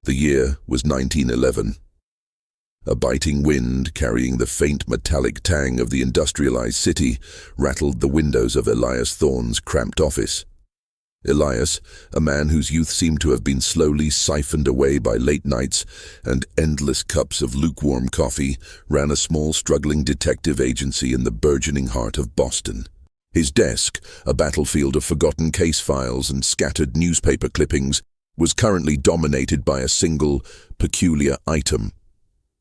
The year was 1911. A biting wind, carrying the faint metallic tang of the industrialized city, rattled the windows of Elias Thorne's cramped office. Elias, a man whose youth seemed to have been slowly siphoned away by late nights and endless cups of lukewarm coffee, ran a small struggling detective agency in the burgeoning heart of Boston. His desk, a battlefield of forgotten case files and scattered newspaper clippings, was currently dominated by a single, peculiar item: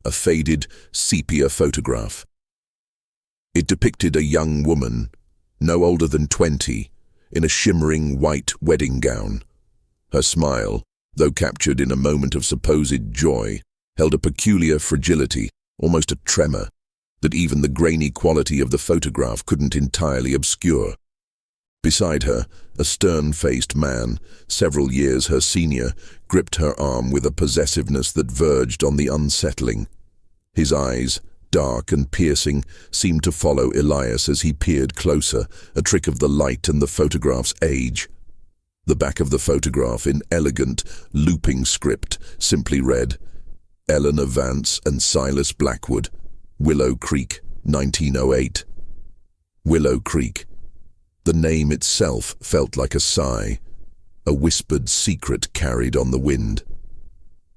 a faded, sepia photograph. It depicted a young woman, no older than 20, in a shimmering white wedding gown. Her smile, though captured in a moment of supposed joy, held a peculiar fragility, almost a tremor, that even the grainy quality of the photograph couldn't entirely obscure. Beside her, a stern-faced man, several years her senior, gripped her arm with a possessiveness that verged on the unsettling. His eyes, dark and piercing, seemed to follow Elias as he peered closer, a trick of the light and the photograph's age. The back of the photograph, in elegant, looping script, simply read, "Eleanor Vance and Silas Blackwood, Willow Creek, 1908. Willow Creek. The name itself felt like a sigh, a whispered secret carried on the wind.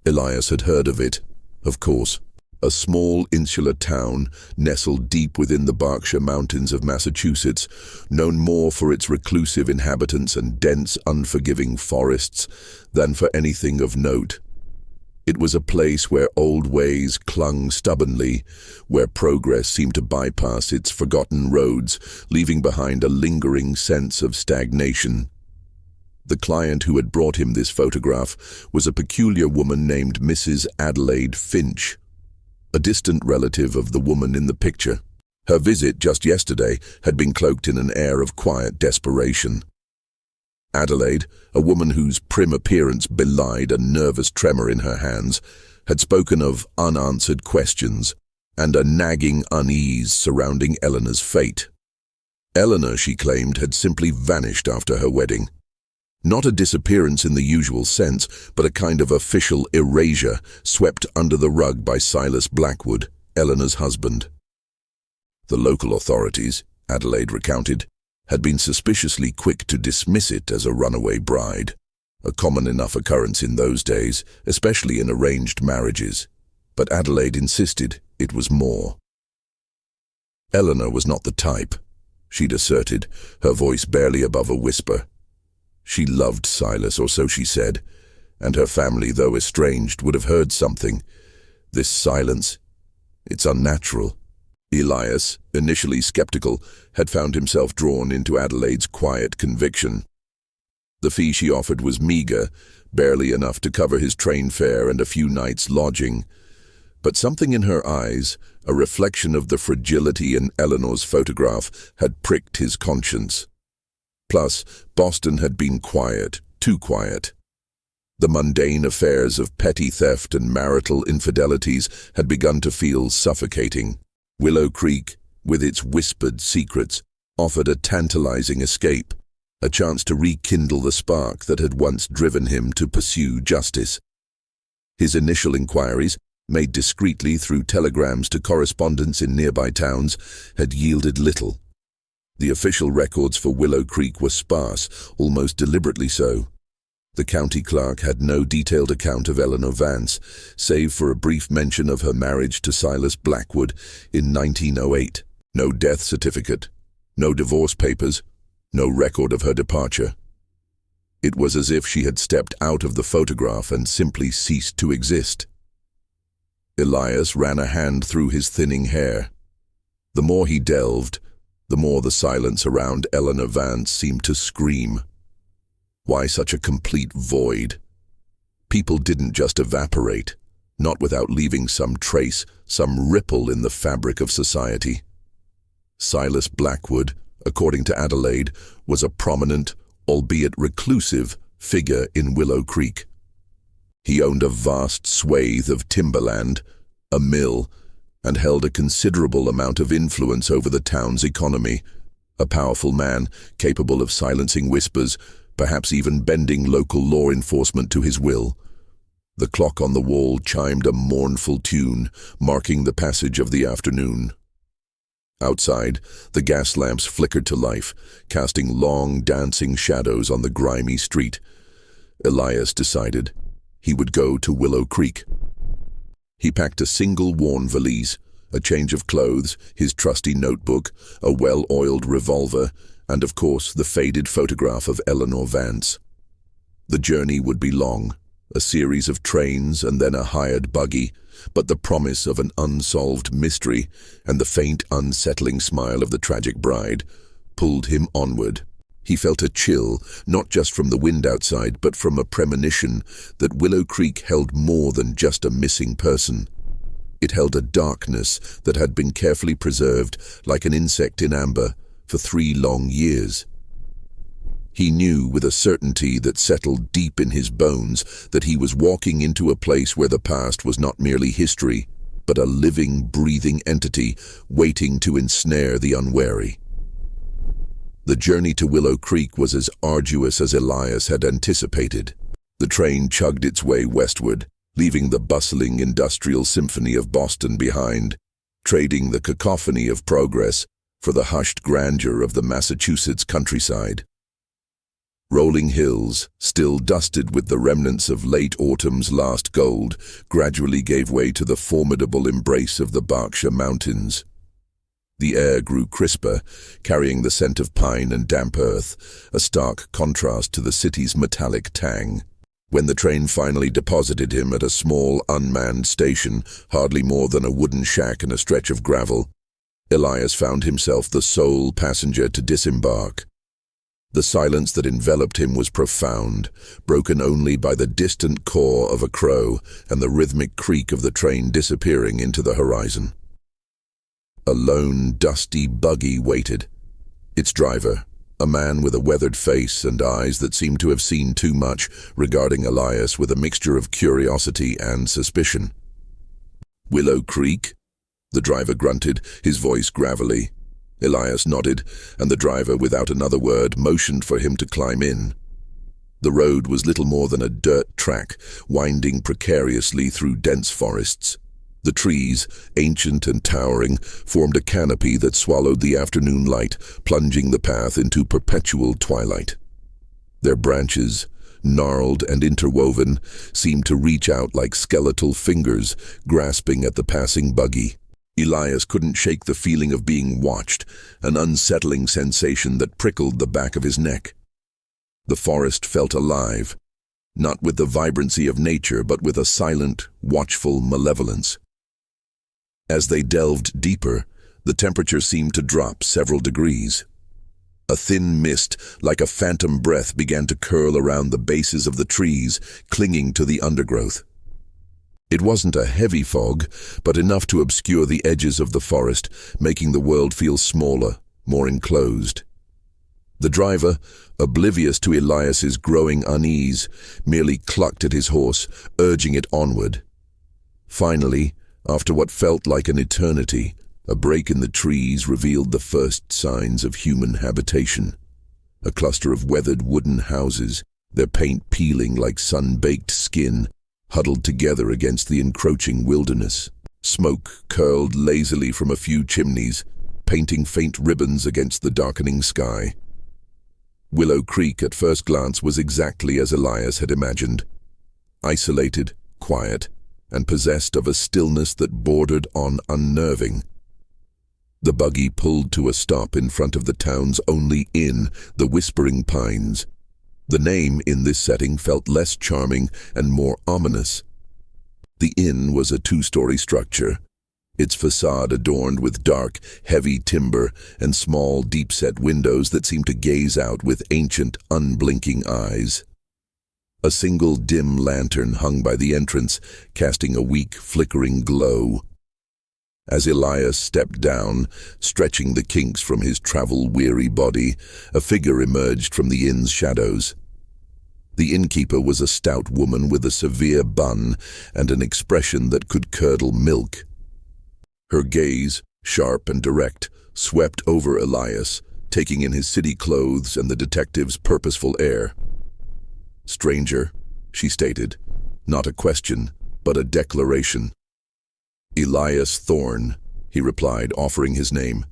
Elias had heard of it, of course. A small insular town nestled deep within the Berkshire Mountains of Massachusetts, known more for its reclusive inhabitants and dense, unforgiving forests than for anything of note. It was a place where old ways clung stubbornly, where progress seemed to bypass its forgotten roads, leaving behind a lingering sense of stagnation. The client who had brought him this photograph was a peculiar woman named Mrs. Adelaide Finch, a distant relative of the woman in the picture. Her visit just yesterday had been cloaked in an air of quiet desperation. Adelaide, a woman whose prim appearance belied a nervous tremor in her hands, had spoken of unanswered questions and a nagging unease surrounding Eleanor's fate. Eleanor, she claimed, had simply vanished after her wedding. Not a disappearance in the usual sense, but a kind of official erasure swept under the rug by Silas Blackwood, Eleanor's husband. The local authorities, Adelaide recounted, had been suspiciously quick to dismiss it as a runaway bride, a common enough occurrence in those days, especially in arranged marriages. But Adelaide insisted it was more. Eleanor was not the type, she'd asserted, her voice barely above a whisper. She loved Silas, or so she said, and her family, though estranged, would have heard something. This silence, it's unnatural. Elias, initially skeptical, had found himself drawn into Adelaide's quiet conviction. The fee she offered was meager, barely enough to cover his train fare and a few nights' lodging. But something in her eyes, a reflection of the fragility in Eleanor's photograph, had pricked his conscience. Plus, Boston had been quiet, too quiet. The mundane affairs of petty theft and marital infidelities had begun to feel suffocating. Willow Creek, with its whispered secrets, offered a tantalizing escape, a chance to rekindle the spark that had once driven him to pursue justice. His initial inquiries, made discreetly through telegrams to correspondents in nearby towns, had yielded little. The official records for Willow Creek were sparse, almost deliberately so. The county clerk had no detailed account of Eleanor Vance, save for a brief mention of her marriage to Silas Blackwood in 1908. No death certificate, no divorce papers, no record of her departure. It was as if she had stepped out of the photograph and simply ceased to exist. Elias ran a hand through his thinning hair. The more he delved, the more the silence around Eleanor Vance seemed to scream. Why such a complete void? People didn't just evaporate, not without leaving some trace, some ripple in the fabric of society. Silas Blackwood, according to Adelaide, was a prominent, albeit reclusive, figure in Willow Creek. He owned a vast swathe of timberland, a mill, and held a considerable amount of influence over the town's economy. A powerful man, capable of silencing whispers, perhaps even bending local law enforcement to his will. The clock on the wall chimed a mournful tune, marking the passage of the afternoon. Outside, the gas lamps flickered to life, casting long, dancing shadows on the grimy street. Elias decided he would go to Willow Creek. He packed a single worn valise, a change of clothes, his trusty notebook, a well-oiled revolver, and of course the faded photograph of Eleanor Vance. The journey would be long, a series of trains and then a hired buggy, but the promise of an unsolved mystery and the faint, unsettling smile of the tragic bride pulled him onward. He felt a chill, not just from the wind outside, but from a premonition that Willow Creek held more than just a missing person. It held a darkness that had been carefully preserved, like an insect in amber, for 3 long years. He knew with a certainty that settled deep in his bones that he was walking into a place where the past was not merely history, but a living, breathing entity waiting to ensnare the unwary. The journey to Willow Creek was as arduous as Elias had anticipated. The train chugged its way westward, leaving the bustling industrial symphony of Boston behind, trading the cacophony of progress for the hushed grandeur of the Massachusetts countryside. Rolling hills, still dusted with the remnants of late autumn's last gold, gradually gave way to the formidable embrace of the Berkshire Mountains. The air grew crisper, carrying the scent of pine and damp earth, a stark contrast to the city's metallic tang. When the train finally deposited him at a small, unmanned station, hardly more than a wooden shack and a stretch of gravel, Elias found himself the sole passenger to disembark. The silence that enveloped him was profound, broken only by the distant caw of a crow and the rhythmic creak of the train disappearing into the horizon. A lone, dusty buggy waited. Its driver, a man with a weathered face and eyes that seemed to have seen too much, regarding Elias with a mixture of curiosity and suspicion. "Willow Creek?" the driver grunted, his voice gravelly. Elias nodded, and the driver, without another word, motioned for him to climb in. The road was little more than a dirt track, winding precariously through dense forests. The trees, ancient and towering, formed a canopy that swallowed the afternoon light, plunging the path into perpetual twilight. Their branches, gnarled and interwoven, seemed to reach out like skeletal fingers, grasping at the passing buggy. Elias couldn't shake the feeling of being watched, an unsettling sensation that prickled the back of his neck. The forest felt alive, not with the vibrancy of nature, but with a silent, watchful malevolence. As they delved deeper, the temperature seemed to drop several degrees. A thin mist, like a phantom breath, began to curl around the bases of the trees, clinging to the undergrowth. It wasn't a heavy fog, but enough to obscure the edges of the forest, making the world feel smaller, more enclosed. The driver, oblivious to Elias's growing unease, merely clucked at his horse, urging it onward. Finally, after what felt like an eternity, a break in the trees revealed the first signs of human habitation. A cluster of weathered wooden houses, their paint peeling like sun-baked skin, huddled together against the encroaching wilderness. Smoke curled lazily from a few chimneys, painting faint ribbons against the darkening sky. Willow Creek at first glance was exactly as Elias had imagined. Isolated, quiet, and possessed of a stillness that bordered on unnerving. The buggy pulled to a stop in front of the town's only inn, the Whispering Pines. The name in this setting felt less charming and more ominous. The inn was a 2-story structure, its facade adorned with dark, heavy timber and small, deep-set windows that seemed to gaze out with ancient, unblinking eyes. A single dim lantern hung by the entrance, casting a weak, flickering glow. As Elias stepped down, stretching the kinks from his travel-weary body, a figure emerged from the inn's shadows. The innkeeper was a stout woman with a severe bun and an expression that could curdle milk. Her gaze, sharp and direct, swept over Elias, taking in his city clothes and the detective's purposeful air. "Stranger," she stated, Not a question, but a declaration. "Elias Thorne," he replied, offering his name.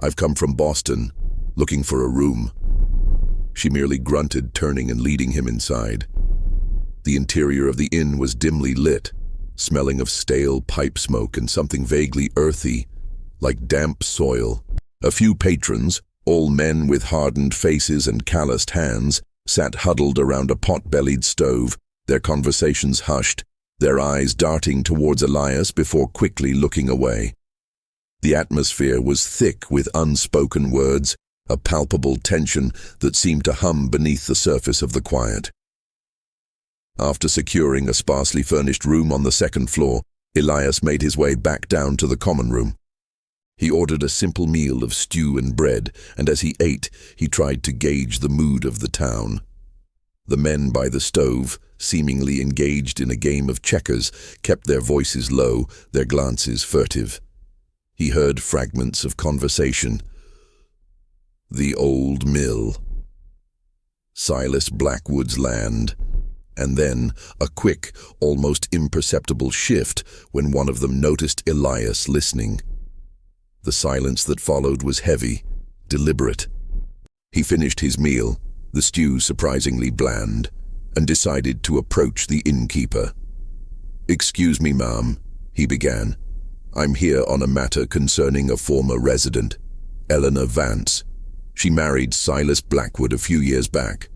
"I've come from Boston, looking for a room." She merely grunted, turning and leading him inside. The interior of the inn was dimly lit, smelling of stale pipe smoke and something vaguely earthy, like damp soil. A few patrons, all men with hardened faces and calloused hands, sat huddled around a pot-bellied stove, their conversations hushed, their eyes darting towards Elias before quickly looking away. The atmosphere was thick with unspoken words, a palpable tension that seemed to hum beneath the surface of the quiet. After securing a sparsely furnished room on the second floor, Elias made his way back down to the common room. He ordered a simple meal of stew and bread, and as he ate, he tried to gauge the mood of the town. The men by the stove, seemingly engaged in a game of checkers, kept their voices low, their glances furtive. He heard fragments of conversation. The old mill. Silas Blackwood's land. And then a quick, almost imperceptible shift when one of them noticed Elias listening. The silence that followed was heavy, deliberate. He finished his meal, the stew surprisingly bland, and decided to approach the innkeeper. "Excuse me, ma'am," he began. "I'm here on a matter concerning a former resident, Eleanor Vance. She married Silas Blackwood a few years back."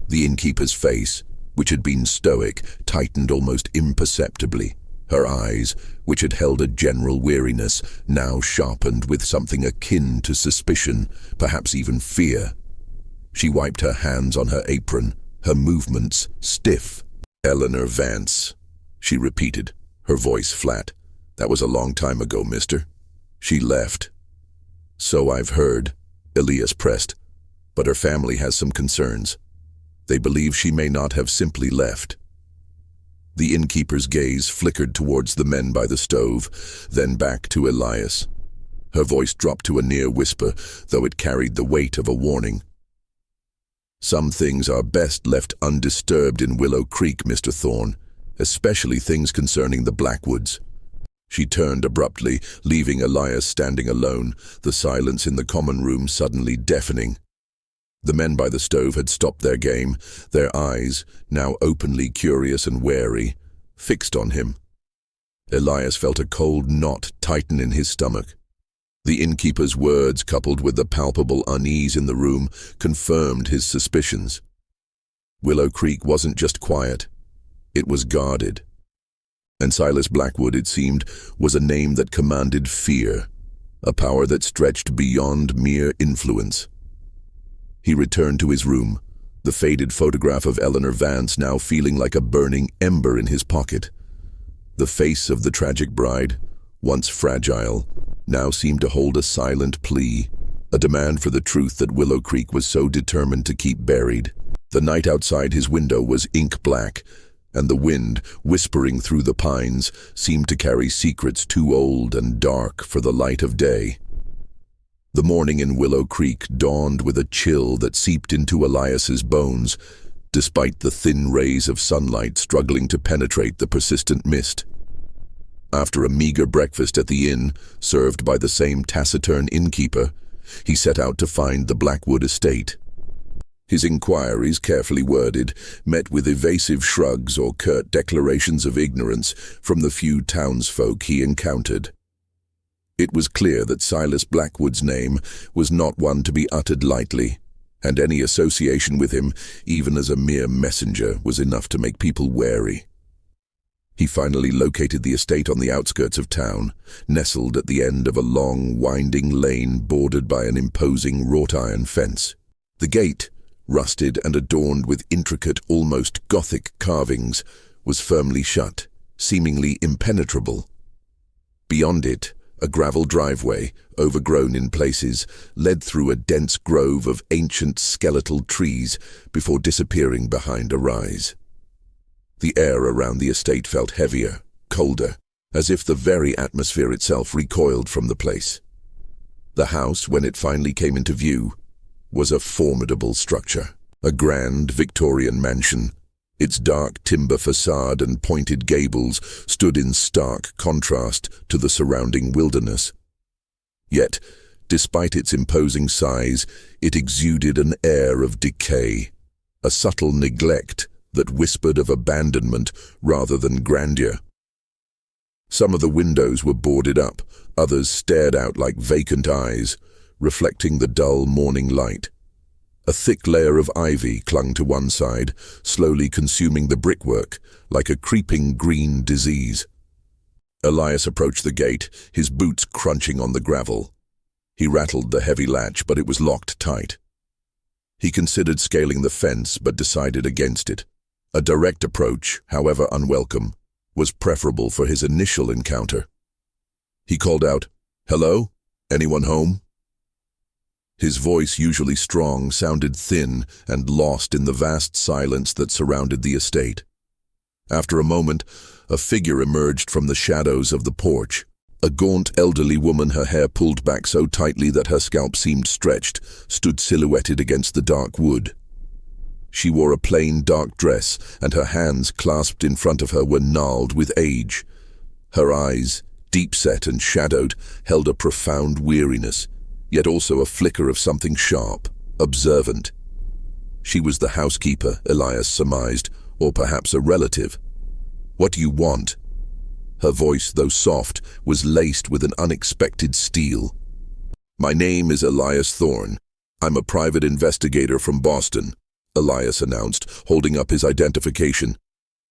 The innkeeper's face, which had been stoic, tightened almost imperceptibly. Her eyes, which had held a general weariness, now sharpened with something akin to suspicion, perhaps even fear. She wiped her hands on her apron, her movements stiff. "Eleanor Vance," she repeated, her voice flat. "That was a long time ago, mister. She left." "So I've heard," Elias pressed, "but her family has some concerns. They believe she may not have simply left." The innkeeper's gaze flickered towards the men by the stove, then back to Elias. Her voice dropped to a near whisper, though it carried the weight of a warning. "Some things are best left undisturbed in Willow Creek, Mr. Thorne, especially things concerning the Blackwoods." She turned abruptly, leaving Elias standing alone, the silence in the common room suddenly deafening. The men by the stove had stopped their game, their eyes, now openly curious and wary, fixed on him. Elias felt a cold knot tighten in his stomach. The innkeeper's words, coupled with the palpable unease in the room, confirmed his suspicions. Willow Creek wasn't just quiet, it was guarded. And Silas Blackwood, it seemed, was a name that commanded fear, a power that stretched beyond mere influence. He returned to his room, the faded photograph of Eleanor Vance now feeling like a burning ember in his pocket. The face of the tragic bride, once fragile, now seemed to hold a silent plea, a demand for the truth that Willow Creek was so determined to keep buried. The night outside his window was ink black, and the wind, whispering through the pines, seemed to carry secrets too old and dark for the light of day. The morning in Willow Creek dawned with a chill that seeped into Elias's bones, despite the thin rays of sunlight struggling to penetrate the persistent mist. After a meager breakfast at the inn, served by the same taciturn innkeeper, he set out to find the Blackwood estate. His inquiries, carefully worded, met with evasive shrugs or curt declarations of ignorance from the few townsfolk he encountered. It was clear that Silas Blackwood's name was not one to be uttered lightly, and any association with him, even as a mere messenger, was enough to make people wary. He finally located the estate on the outskirts of town, nestled at the end of a long, winding lane bordered by an imposing wrought-iron fence. The gate, rusted and adorned with intricate, almost Gothic carvings, was firmly shut, seemingly impenetrable. Beyond it, a gravel driveway, overgrown in places, led through a dense grove of ancient skeletal trees before disappearing behind a rise. The air around the estate felt heavier, colder, as if the very atmosphere itself recoiled from the place. The house, when it finally came into view, was a formidable structure, a grand Victorian mansion, Its dark timber facade and pointed gables stood in stark contrast to the surrounding wilderness. Yet, despite its imposing size, it exuded an air of decay, a subtle neglect that whispered of abandonment rather than grandeur. Some of the windows were boarded up, others stared out like vacant eyes, reflecting the dull morning light. A thick layer of ivy clung to one side, slowly consuming the brickwork like a creeping green disease. Elias approached the gate, his boots crunching on the gravel. He rattled the heavy latch, but it was locked tight. He considered scaling the fence, but decided against it. A direct approach, however unwelcome, was preferable for his initial encounter. He called out, "Hello? Anyone home?" His voice, usually strong, sounded thin and lost in the vast silence that surrounded the estate. After a moment, a figure emerged from the shadows of the porch. A gaunt elderly woman, her hair pulled back so tightly that her scalp seemed stretched, stood silhouetted against the dark wood. She wore a plain dark dress, and her hands clasped in front of her were gnarled with age. Her eyes, deep-set and shadowed, held a profound weariness, yet also a flicker of something sharp, observant. She was the housekeeper, Elias surmised, or perhaps a relative. "What do you want?" Her voice, though soft, was laced with an unexpected steel. "My name is Elias Thorne. I'm a private investigator from Boston," Elias announced, holding up his identification.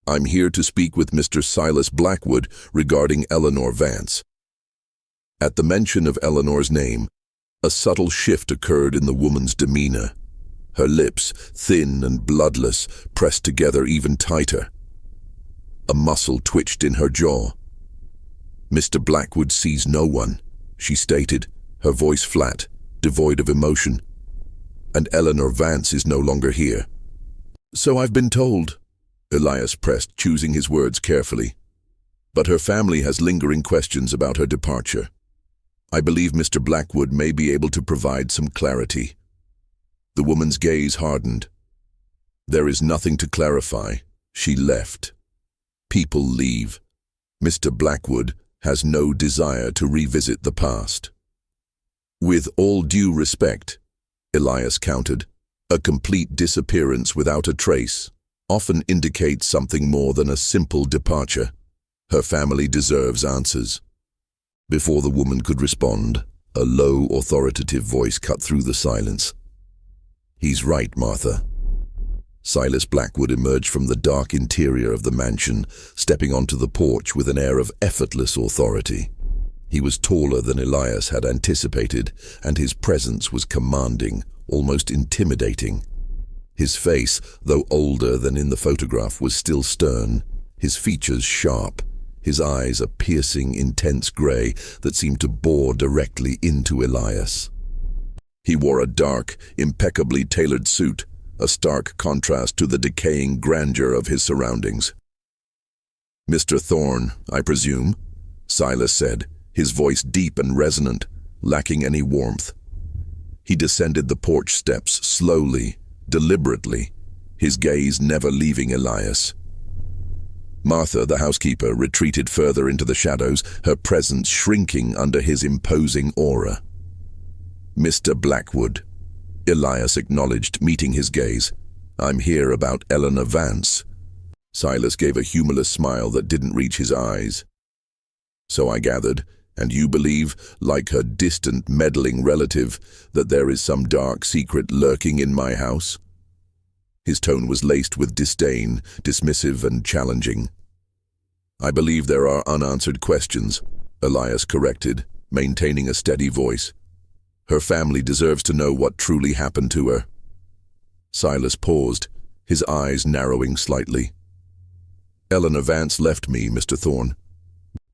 "I'm here to speak with Mr. Silas Blackwood regarding Eleanor Vance." At the mention of Eleanor's name, a subtle shift occurred in the woman's demeanor. Her lips, thin and bloodless, pressed together even tighter. A muscle twitched in her jaw. "Mr. Blackwood sees no one," she stated, her voice flat, devoid of emotion. "And Eleanor Vance is no longer here." "So I've been told," Elias pressed, choosing his words carefully. "But her family has lingering questions about her departure. I believe Mr. Blackwood may be able to provide some clarity." The woman's gaze hardened. "There is nothing to clarify. She left. People leave. Mr. Blackwood has no desire to revisit the past." "With all due respect," Elias countered, "a complete disappearance without a trace often indicates something more than a simple departure. Her family deserves answers." Before the woman could respond, a low, authoritative voice cut through the silence. "He's right, Martha." Silas Blackwood emerged from the dark interior of the mansion, stepping onto the porch with an air of effortless authority. He was taller than Elias had anticipated, and his presence was commanding, almost intimidating. His face, though older than in the photograph, was still stern, his features sharp, his eyes a piercing, intense grey that seemed to bore directly into Elias. He wore a dark, impeccably tailored suit, a stark contrast to the decaying grandeur of his surroundings. "Mr. Thorne, I presume?" Silas said, his voice deep and resonant, lacking any warmth. He descended the porch steps slowly, deliberately, his gaze never leaving Elias. Martha, the housekeeper, retreated further into the shadows, her presence shrinking under his imposing aura. "Mr. Blackwood," Elias acknowledged, meeting his gaze. "I'm here about Eleanor Vance." Silas gave a humorless smile that didn't reach his eyes. "So I gathered, and you believe, like her distant, meddling relative, that there is some dark secret lurking in my house?" His tone was laced with disdain, dismissive and challenging. "I believe there are unanswered questions," Elias corrected, maintaining a steady voice. "Her family deserves to know what truly happened to her." Silas paused, his eyes narrowing slightly. "Eleanor Vance left me, Mr. Thorne.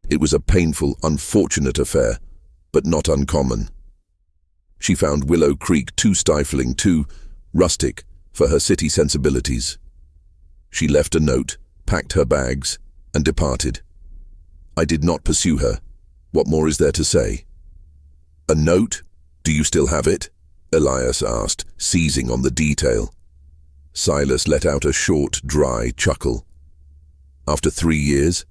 It was a painful, unfortunate affair, but not uncommon. She found Willow Creek too stifling, too rustic for her city sensibilities. She left a note, packed her bags, and departed. I did not pursue her. What more is there to say?" "A note? Do you still have it?" Elias asked, seizing on the detail. Silas let out a short, dry chuckle. After 3 years?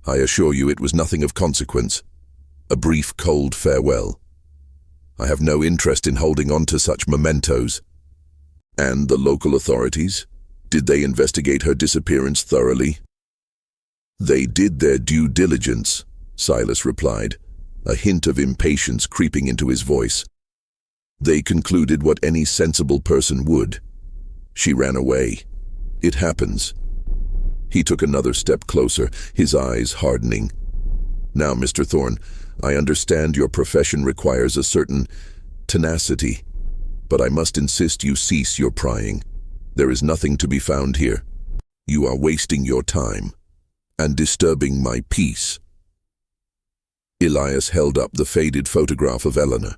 I assure you it was nothing of consequence. A brief, cold farewell. I have no interest in holding on to such mementos. And the local authorities? Did they investigate her disappearance thoroughly? They did their due diligence, Silas replied, a hint of impatience creeping into his voice. They concluded what any sensible person would. She ran away. It happens. He took another step closer, his eyes hardening. Now, Mr. Thorne, I understand your profession requires a certain tenacity, but I must insist you cease your prying. There is nothing to be found here. You are wasting your time and disturbing my peace. Elias held up the faded photograph of Eleanor.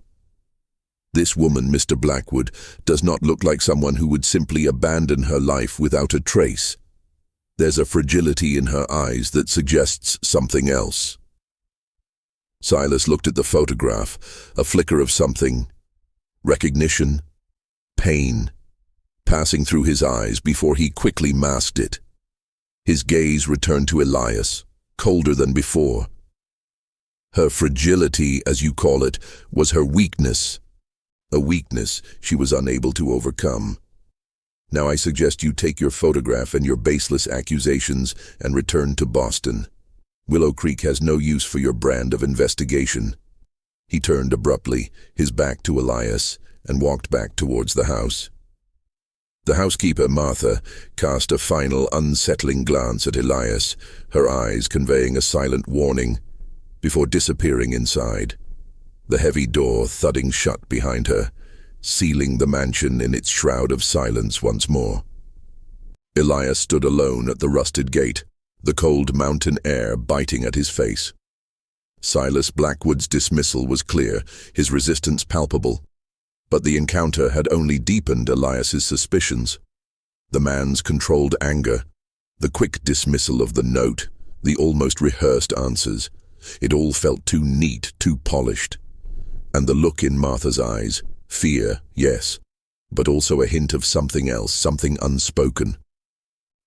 This woman, Mr. Blackwood, does not look like someone who would simply abandon her life without a trace. There's a fragility in her eyes that suggests something else. Silas looked at the photograph, a flicker of something. Recognition, pain, passing through his eyes before he quickly masked it. His gaze returned to Elias, colder than before. Her fragility, as you call it, was her weakness. A weakness she was unable to overcome. Now I suggest you take your photograph and your baseless accusations and return to Boston. Willow Creek has no use for your brand of investigation. He turned abruptly, his back to Elias, and walked back towards the house. The housekeeper, Martha, cast a final unsettling glance at Elias, her eyes conveying a silent warning, before disappearing inside, the heavy door thudding shut behind her, sealing the mansion in its shroud of silence once more. Elias stood alone at the rusted gate, the cold mountain air biting at his face. Silas Blackwood's dismissal was clear, his resistance palpable, but the encounter had only deepened Elias's suspicions. The man's controlled anger, the quick dismissal of the note, the almost rehearsed answers, it all felt too neat, too polished. And the look in Martha's eyes, fear, yes, but also a hint of something else, something unspoken.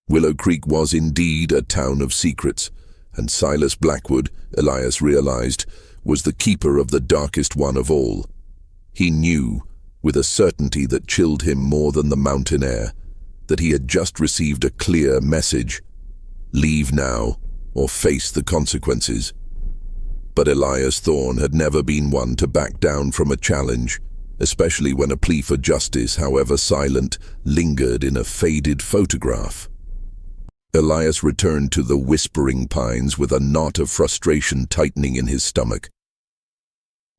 Willow Creek was indeed a town of secrets, and Silas Blackwood, Elias realized, was the keeper of the darkest one of all. He knew, with a certainty that chilled him more than the mountain air, that he had just received a clear message. Leave now, or face the consequences. But Elias Thorne had never been one to back down from a challenge, especially when a plea for justice, however silent, lingered in a faded photograph. Elias returned to the Whispering Pines with a knot of frustration tightening in his stomach.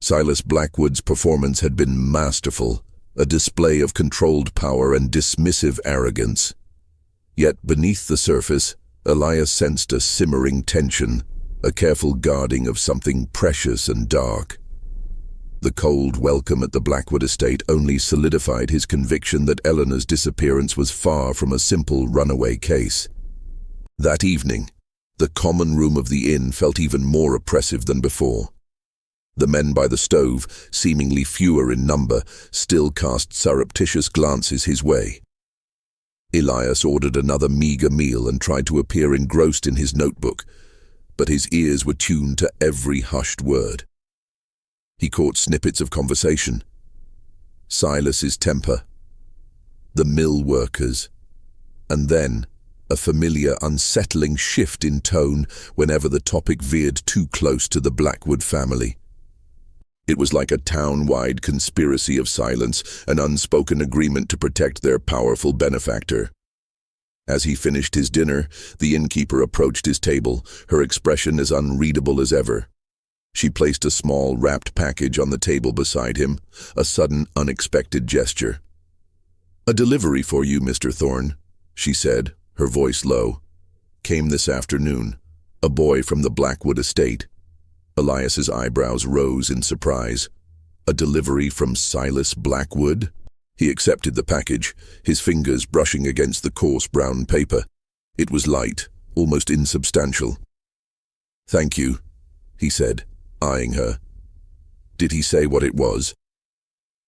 Silas Blackwood's performance had been masterful, a display of controlled power and dismissive arrogance. Yet beneath the surface, Elias sensed a simmering tension, a careful guarding of something precious and dark. The cold welcome at the Blackwood estate only solidified his conviction that Eleanor's disappearance was far from a simple runaway case. That evening, the common room of the inn felt even more oppressive than before. The men by the stove, seemingly fewer in number, still cast surreptitious glances his way. Elias ordered another meager meal and tried to appear engrossed in his notebook, but his ears were tuned to every hushed word. He caught snippets of conversation. Silas's temper, the mill workers, and then a familiar, unsettling shift in tone whenever the topic veered too close to the Blackwood family. It was like a town-wide conspiracy of silence, an unspoken agreement to protect their powerful benefactor. As he finished his dinner, the innkeeper approached his table, her expression as unreadable as ever. She placed a small, wrapped package on the table beside him, a sudden, unexpected gesture. "A delivery for you, Mr. Thorne," she said, her voice low. "Came this afternoon. A boy from the Blackwood estate." Elias's eyebrows rose in surprise. A delivery from Silas Blackwood? He accepted the package, his fingers brushing against the coarse brown paper. It was light, almost insubstantial. "Thank you," he said, eyeing her. "Did he say what it was?"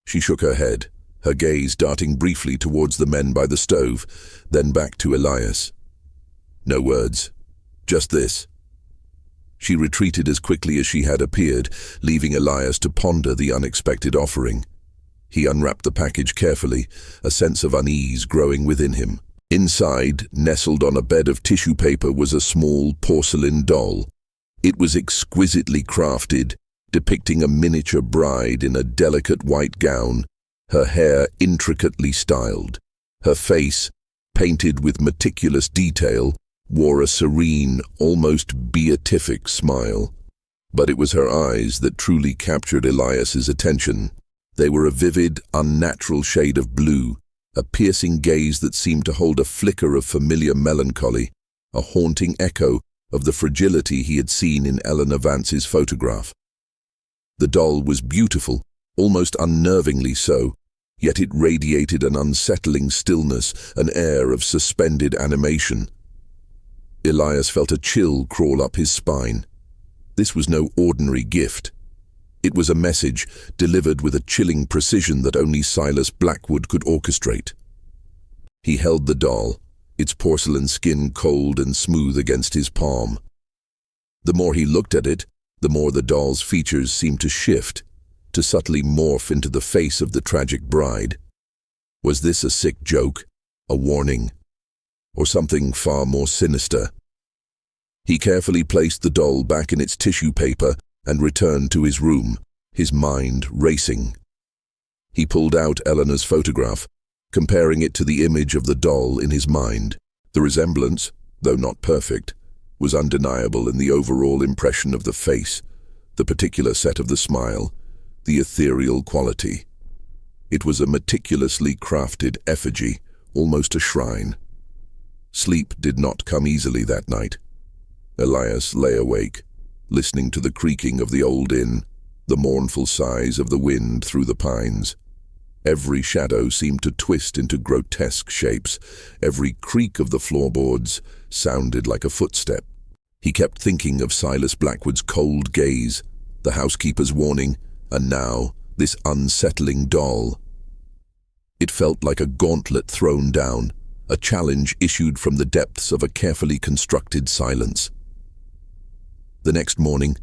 She shook her head, her gaze darting briefly towards the men by the stove, then back to Elias. No words, just this. She retreated as quickly as she had appeared, leaving Elias to ponder the unexpected offering. He unwrapped the package carefully, a sense of unease growing within him. Inside, nestled on a bed of tissue paper, was a small porcelain doll. It was exquisitely crafted, depicting a miniature bride in a delicate white gown, her hair intricately styled. Her face, painted with meticulous detail, wore a serene, almost beatific smile. But it was her eyes that truly captured Elias's attention. They were a vivid, unnatural shade of blue, a piercing gaze that seemed to hold a flicker of familiar melancholy, a haunting echo of the fragility he had seen in Eleanor Vance's photograph. The doll was beautiful, almost unnervingly so, yet it radiated an unsettling stillness, an air of suspended animation. Elias felt a chill crawl up his spine. This was no ordinary gift. It was a message delivered with a chilling precision that only Silas Blackwood could orchestrate. He held the doll, its porcelain skin cold and smooth against his palm. The more he looked at it, the more the doll's features seemed to shift, to subtly morph into the face of the tragic bride. Was this a sick joke, a warning, or something far more sinister? He carefully placed the doll back in its tissue paper and returned to his room, his mind racing. He pulled out Eleanor's photograph, comparing it to the image of the doll in his mind. The resemblance, though not perfect, was undeniable in the overall impression of the face, the particular set of the smile, the ethereal quality. It was a meticulously crafted effigy, almost a shrine. Sleep did not come easily that night. Elias lay awake, listening to the creaking of the old inn, the mournful sighs of the wind through the pines. Every shadow seemed to twist into grotesque shapes. Every creak of the floorboards sounded like a footstep. He kept thinking of Silas Blackwood's cold gaze, the housekeeper's warning, and now this unsettling doll. It felt like a gauntlet thrown down, a challenge issued from the depths of a carefully constructed silence. The next morning,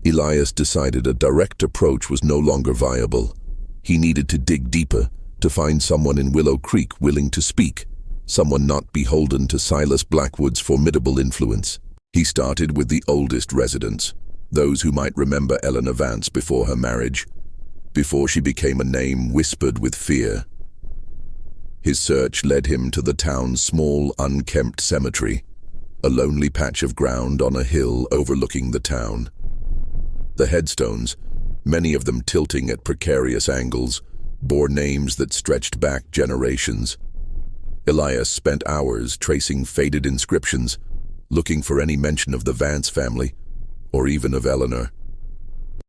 Elias decided a direct approach was no longer viable. He needed to dig deeper, to find someone in Willow Creek willing to speak, someone not beholden to Silas Blackwood's formidable influence. He started with the oldest residents, those who might remember Eleanor Vance before her marriage, before she became a name whispered with fear. His search led him to the town's small, unkempt cemetery, a lonely patch of ground on a hill overlooking the town. The headstones, many of them tilting at precarious angles, bore names that stretched back generations. Elias spent hours tracing faded inscriptions, looking for any mention of the Vance family, or even of Eleanor.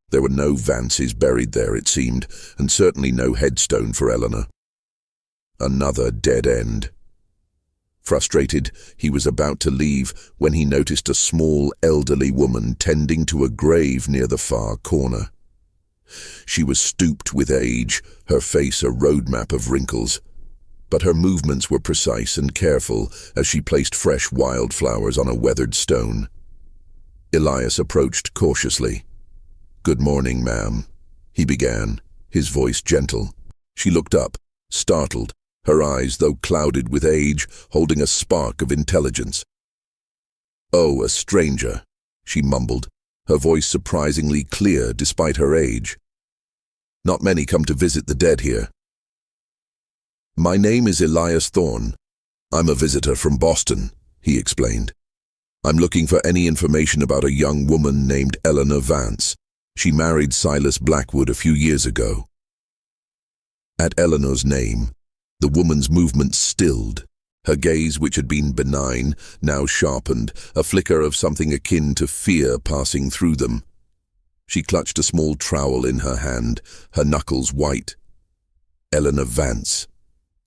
There were no Vances buried there, it seemed, and certainly no headstone for Eleanor. Another dead end. Frustrated, he was about to leave when he noticed a small, elderly woman tending to a grave near the far corner. She was stooped with age, her face a roadmap of wrinkles, but her movements were precise and careful as she placed fresh wildflowers on a weathered stone. Elias approached cautiously. "Good morning, ma'am," he began, his voice gentle. She looked up, startled, her eyes, though clouded with age, holding a spark of intelligence. "Oh, a stranger," she mumbled, her voice surprisingly clear despite her age. "Not many come to visit the dead here." "My name is Elias Thorne. I'm a visitor from Boston," he explained. "I'm looking for any information about a young woman named Eleanor Vance. She married Silas Blackwood a few years ago." At Eleanor's name, the woman's movements stilled, her gaze, which had been benign, now sharpened, a flicker of something akin to fear passing through them. She clutched a small trowel in her hand, her knuckles white. "Eleanor Vance,"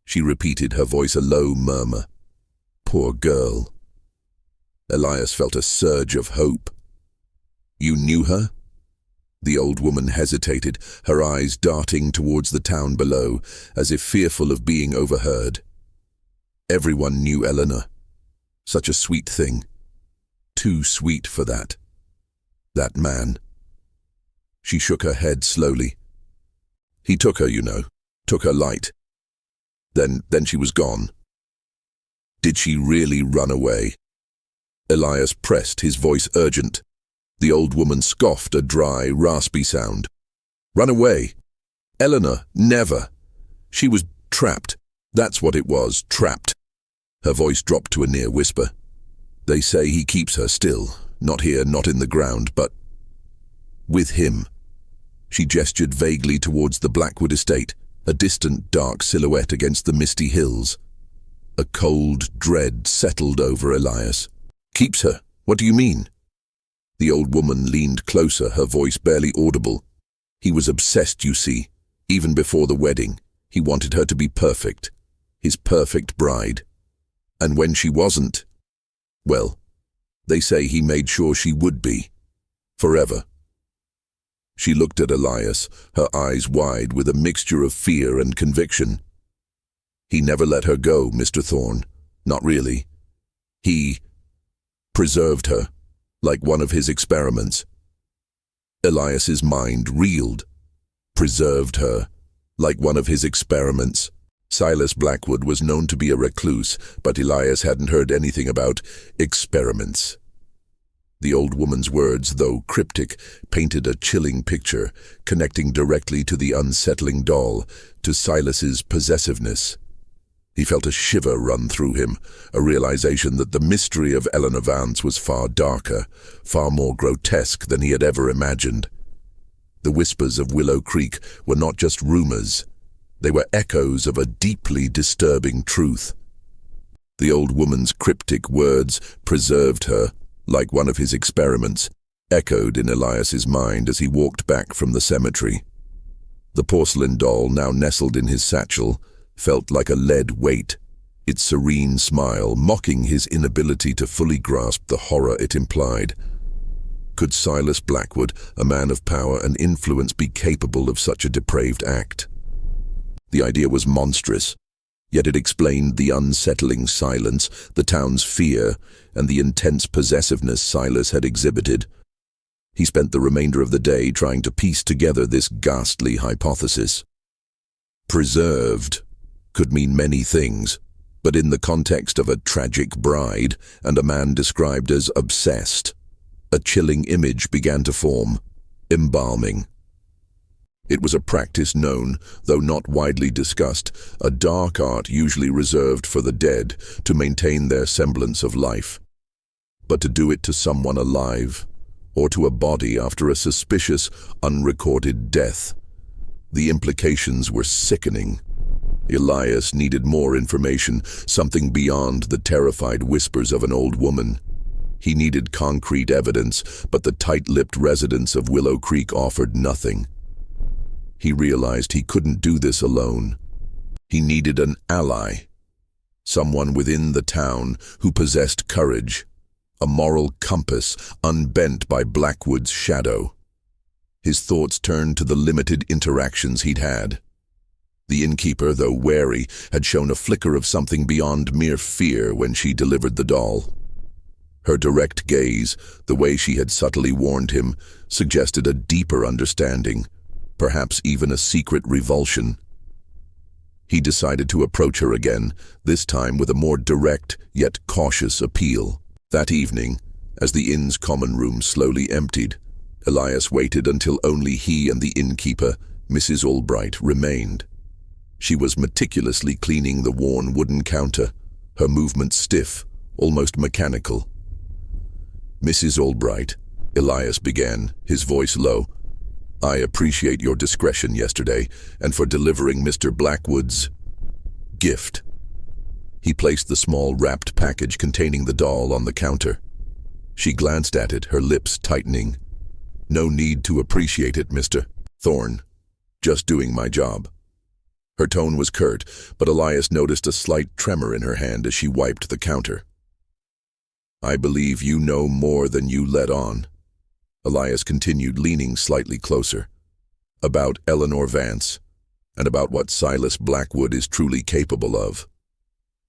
she repeated, her voice a low murmur. "Poor girl." Elias felt a surge of hope. "You knew her?" The old woman hesitated, her eyes darting towards the town below, as if fearful of being overheard. Everyone knew Eleanor. Such a sweet thing. Too sweet for that. That man. She shook her head slowly. He took her, you know. Took her light. Then she was gone. Did she really run away? Elias pressed, his voice urgent. The old woman scoffed, a dry, raspy sound. Run away? Eleanor, never. She was trapped. That's what it was, trapped. Her voice dropped to a near whisper. They say he keeps her still, not here, not in the ground, but with him. She gestured vaguely towards the Blackwood estate, a distant dark silhouette against the misty hills. A cold dread settled over Elias. Keeps her? What do you mean? The old woman leaned closer, her voice barely audible. He was obsessed, you see. Even before the wedding, he wanted her to be perfect. His perfect bride. And when she wasn't, well, they say he made sure she would be. Forever. She looked at Elias, her eyes wide with a mixture of fear and conviction. He never let her go, Mr. Thorne. Not really. He preserved her, like one of his experiments. Elias's mind reeled. Preserved her, like one of his experiments. Silas Blackwood was known to be a recluse, but Elias hadn't heard anything about experiments. The old woman's words, though cryptic, painted a chilling picture, connecting directly to the unsettling doll, to Silas's possessiveness. He felt a shiver run through him, a realization that the mystery of Eleanor Vance was far darker, far more grotesque than he had ever imagined. The whispers of Willow Creek were not just rumors. They were echoes of a deeply disturbing truth. The old woman's cryptic words, preserved her, like one of his experiments, echoed in Elias's mind as he walked back from the cemetery. The porcelain doll, now nestled in his satchel, felt like a lead weight, its serene smile mocking his inability to fully grasp the horror it implied. Could Silas Blackwood, a man of power and influence, be capable of such a depraved act? The idea was monstrous, yet it explained the unsettling silence, the town's fear, and the intense possessiveness Silas had exhibited. He spent the remainder of the day trying to piece together this ghastly hypothesis. Preserved could mean many things, but in the context of a tragic bride and a man described as obsessed, a chilling image began to form: embalming. It was a practice known, though not widely discussed, a dark art usually reserved for the dead to maintain their semblance of life. But to do it to someone alive, or to a body after a suspicious, unrecorded death, the implications were sickening. Elias needed more information, something beyond the terrified whispers of an old woman. He needed concrete evidence, but the tight-lipped residents of Willow Creek offered nothing. He realized he couldn't do this alone. He needed an ally, someone within the town who possessed courage, a moral compass unbent by Blackwood's shadow. His thoughts turned to the limited interactions he'd had. The innkeeper, though wary, had shown a flicker of something beyond mere fear when she delivered the doll. Her direct gaze, the way she had subtly warned him, suggested a deeper understanding, perhaps even a secret revulsion. He decided to approach her again, this time with a more direct yet cautious appeal. That evening, as the inn's common room slowly emptied, Elias waited until only he and the innkeeper, Mrs. Albright, remained. She was meticulously cleaning the worn wooden counter, her movements stiff, almost mechanical. "Mrs. Albright," Elias began, his voice low, "I appreciate your discretion yesterday and for delivering Mr. Blackwood's gift." He placed the small wrapped package containing the doll on the counter. She glanced at it, her lips tightening. "No need to appreciate it, Mr. Thorne. Just doing my job." Her tone was curt, but Elias noticed a slight tremor in her hand as she wiped the counter. "I believe you know more than you let on." Elias continued, leaning slightly closer. About Eleanor Vance, and about what Silas Blackwood is truly capable of.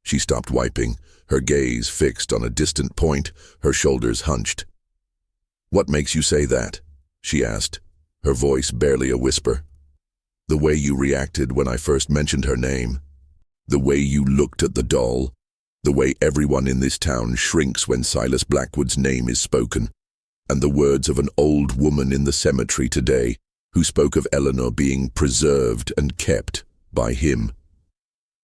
She stopped wiping, her gaze fixed on a distant point, her shoulders hunched. "What makes you say that?" she asked, her voice barely a whisper. "The way you reacted when I first mentioned her name. The way you looked at the doll. The way everyone in this town shrinks when Silas Blackwood's name is spoken. And the words of an old woman in the cemetery today who spoke of Eleanor being preserved and kept by him."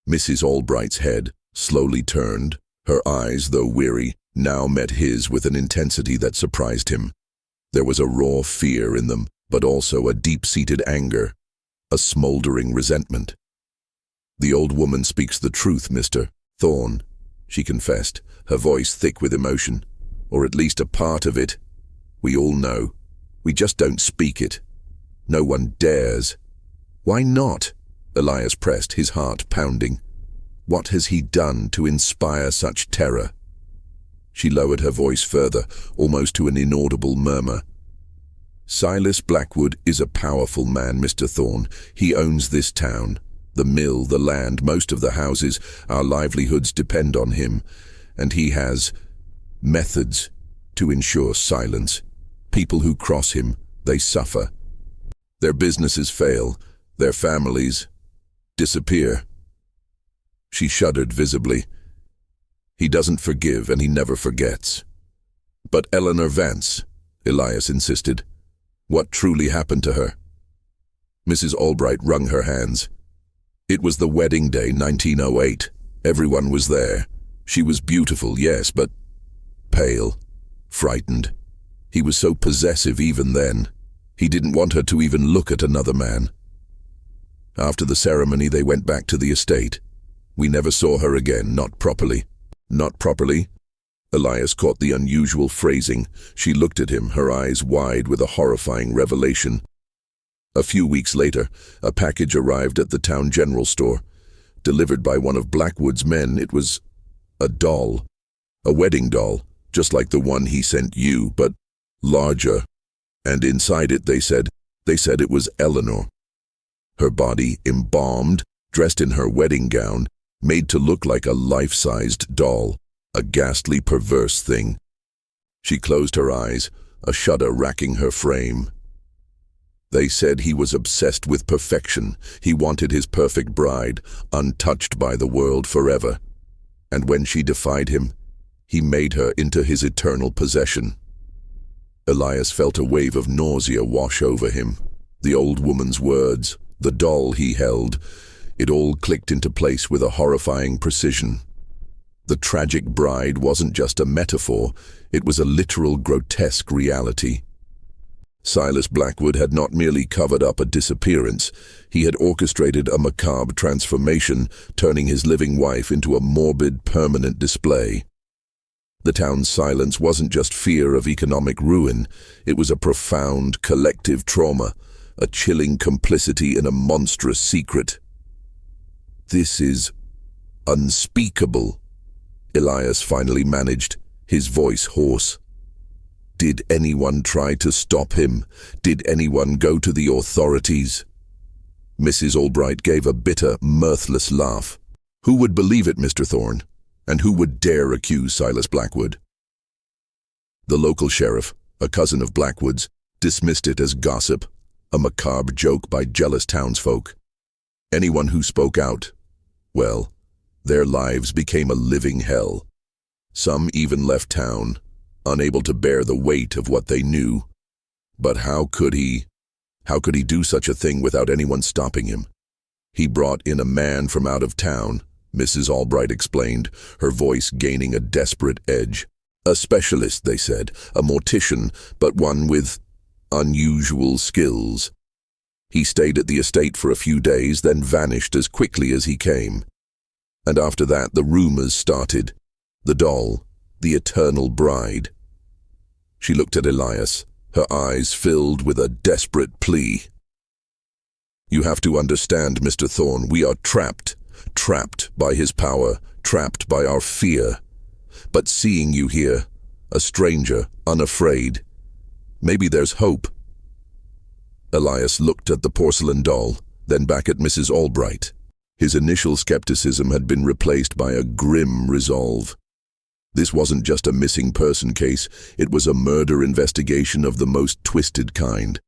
Mrs. Albright's head slowly turned. Her eyes, though weary, now met his with an intensity that surprised him. There was a raw fear in them, but also a deep-seated anger, a smoldering resentment. "The old woman speaks the truth, Mr. Thorne," she confessed, her voice thick with emotion. "Or at least a part of it. We all know. We just don't speak it. No one dares." "Why not?" Elias pressed, his heart pounding. "What has he done to inspire such terror?" She lowered her voice further, almost to an inaudible murmur. "Silas Blackwood is a powerful man, Mr. Thorne. He owns this town. The mill, the land, most of the houses, our livelihoods depend on him. And he has methods to ensure silence. People who cross him, they suffer. Their businesses fail. Their families disappear." She shuddered visibly. "He doesn't forgive, and he never forgets." "But Eleanor Vance," Elias insisted. "What truly happened to her?" Mrs. Albright wrung her hands. "It was the wedding day, 1908. Everyone was there. She was beautiful, yes, but pale, frightened. He was so possessive even then. He didn't want her to even look at another man. After the ceremony, they went back to the estate. We never saw her again, not properly." "Not properly?" Elias caught the unusual phrasing. She looked at him, her eyes wide with a horrifying revelation. A few weeks later, a package arrived at the town general store. Delivered by one of Blackwood's men, it was a doll. A wedding doll, just like the one he sent you, but larger. And inside it, they said it was Eleanor. Her body embalmed, dressed in her wedding gown, made to look like a life-sized doll, a ghastly, perverse thing. She closed her eyes, a shudder racking her frame. They said he was obsessed with perfection. He wanted his perfect bride, untouched by the world forever. And when she defied him, he made her into his eternal possession. Elias felt a wave of nausea wash over him. The old woman's words, the doll he held, it all clicked into place with a horrifying precision. The tragic bride wasn't just a metaphor, it was a literal grotesque reality. Silas Blackwood had not merely covered up a disappearance, he had orchestrated a macabre transformation, turning his living wife into a morbid, permanent display. The town's silence wasn't just fear of economic ruin, it was a profound, collective trauma, a chilling complicity in a monstrous secret. "This is unspeakable," Elias finally managed, his voice hoarse. "Did anyone try to stop him? Did anyone go to the authorities?" Mrs. Albright gave a bitter, mirthless laugh. "Who would believe it, Mr. Thorne? And who would dare accuse Silas Blackwood?" The local sheriff, a cousin of Blackwood's, dismissed it as gossip, a macabre joke by jealous townsfolk. Anyone who spoke out, well, their lives became a living hell. Some even left town, unable to bear the weight of what they knew. But how could he do such a thing without anyone stopping him? He brought in a man from out of town, Mrs. Albright explained, her voice gaining a desperate edge. A specialist, they said, a mortician, but one with unusual skills. He stayed at the estate for a few days, then vanished as quickly as he came. And after that, the rumors started. The doll, the eternal bride. She looked at Elias, her eyes filled with a desperate plea. "You have to understand, Mr. Thorne, we are trapped by his power, trapped by our fear. But seeing you here, a stranger, unafraid, Maybe there's hope." Elias looked at the porcelain doll, then back at Mrs. Albright. His initial skepticism had been replaced by a grim resolve. This wasn't just a missing person case, it was a murder investigation of the most twisted kind.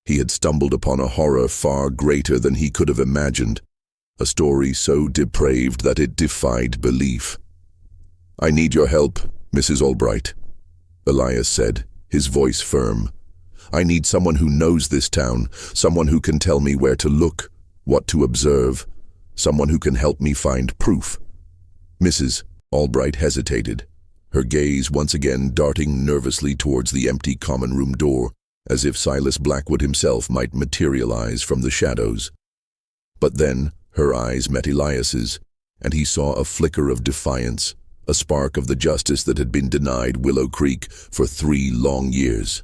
He had stumbled upon a horror far greater than he could have imagined, a story so depraved that it defied belief. "I need your help, Mrs. Albright," Elias said, his voice firm. "I need someone who knows this town, someone who can tell me where to look, what to observe, someone who can help me find proof." Mrs. Albright hesitated, her gaze once again darting nervously towards the empty common room door, as if Silas Blackwood himself might materialize from the shadows. But then her eyes met Elias's, and he saw a flicker of defiance, a spark of the justice that had been denied Willow Creek for 3 long years.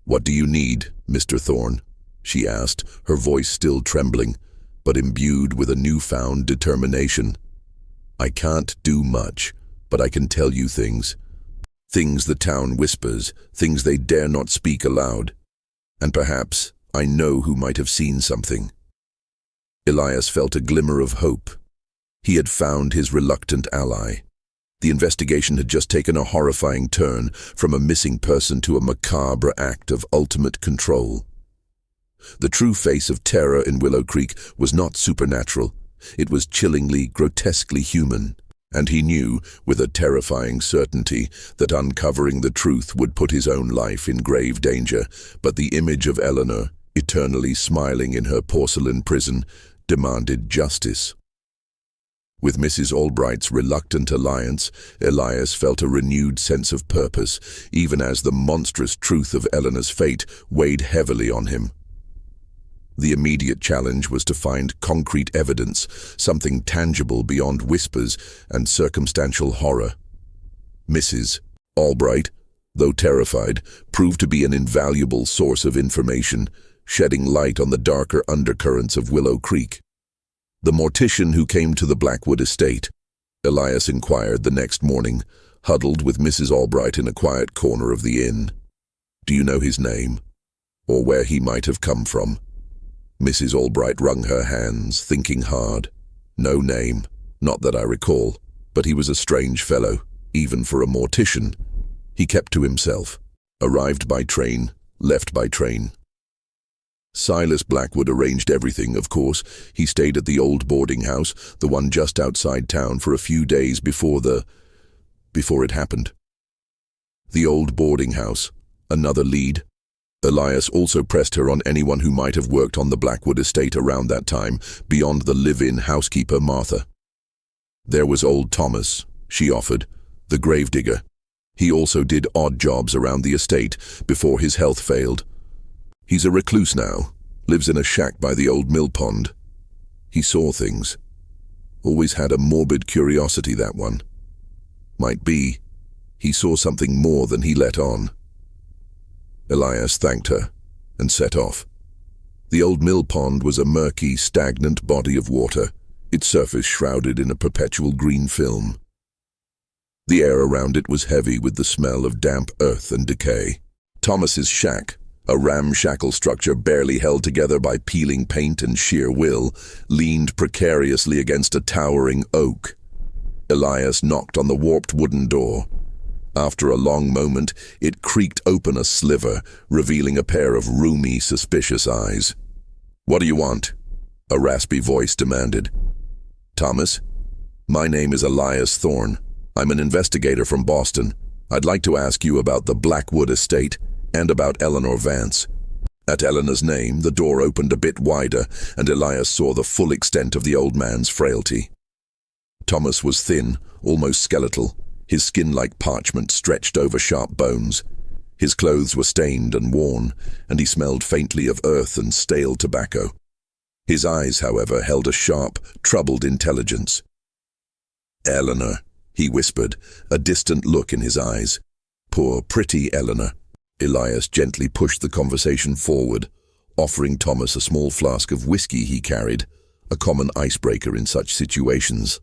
"What do you need, Mr. Thorne?" she asked, her voice still trembling, but imbued with a newfound determination. "I can't do much, but I can tell you things. Things the town whispers, things they dare not speak aloud. And perhaps I know who might have seen something." Elias felt a glimmer of hope. He had found his reluctant ally. The investigation had just taken a horrifying turn from a missing person to a macabre act of ultimate control. The true face of terror in Willow Creek was not supernatural. It was chillingly, grotesquely human, and he knew, with a terrifying certainty, that uncovering the truth would put his own life in grave danger. But the image of Eleanor, eternally smiling in her porcelain prison, demanded justice. With Mrs. Albright's reluctant alliance, Elias felt a renewed sense of purpose, even as the monstrous truth of Eleanor's fate weighed heavily on him. The immediate challenge was to find concrete evidence, something tangible beyond whispers and circumstantial horror. Mrs. Albright, though terrified, proved to be an invaluable source of information, shedding light on the darker undercurrents of Willow Creek. "The mortician who came to the Blackwood estate," Elias inquired the next morning, huddled with Mrs. Albright in a quiet corner of the inn. "Do you know his name? Or where he might have come from?" Mrs. Albright wrung her hands, thinking hard. "No name, not that I recall, but he was a strange fellow, even for a mortician. He kept to himself. Arrived by train, left by train." Silas Blackwood arranged everything, of course. He stayed at the old boarding house, the one just outside town, for a few days before it happened. The old boarding house, another lead. Elias also pressed her on anyone who might have worked on the Blackwood estate around that time, beyond the live-in housekeeper Martha. There was old Thomas, she offered, the gravedigger. He also did odd jobs around the estate before his health failed. He's a recluse now, lives in a shack by the old mill pond. He saw things. Always had a morbid curiosity, that one. Might be, he saw something more than he let on. Elias thanked her and set off. The old mill pond was a murky, stagnant body of water, its surface shrouded in a perpetual green film. The air around it was heavy with the smell of damp earth and decay. Thomas's shack, a ramshackle structure barely held together by peeling paint and sheer will, leaned precariously against a towering oak. Elias knocked on the warped wooden door. After a long moment, it creaked open a sliver, revealing a pair of rheumy, suspicious eyes. "What do you want?" a raspy voice demanded. "Thomas, my name is Elias Thorne. I'm an investigator from Boston. I'd like to ask you about the Blackwood estate and about Eleanor Vance." At Eleanor's name, the door opened a bit wider, and Elias saw the full extent of the old man's frailty. Thomas was thin, almost skeletal, his skin like parchment stretched over sharp bones. His clothes were stained and worn, and he smelled faintly of earth and stale tobacco. His eyes, however, held a sharp, troubled intelligence. "Eleanor," he whispered, a distant look in his eyes. "Poor, pretty Eleanor." Elias gently pushed the conversation forward, offering Thomas a small flask of whiskey he carried, a common icebreaker in such situations.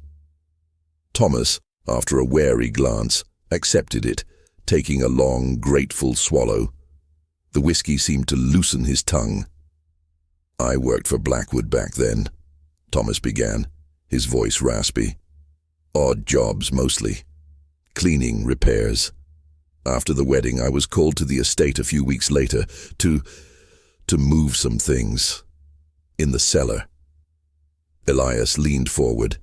Thomas, after a wary glance, accepted it, taking a long, grateful swallow. The whiskey seemed to loosen his tongue. "I worked for Blackwood back then," Thomas began, his voice raspy. "Odd jobs, mostly. Cleaning, repairs. After the wedding, I was called to the estate a few weeks later to move some things. In the cellar." Elias leaned forward.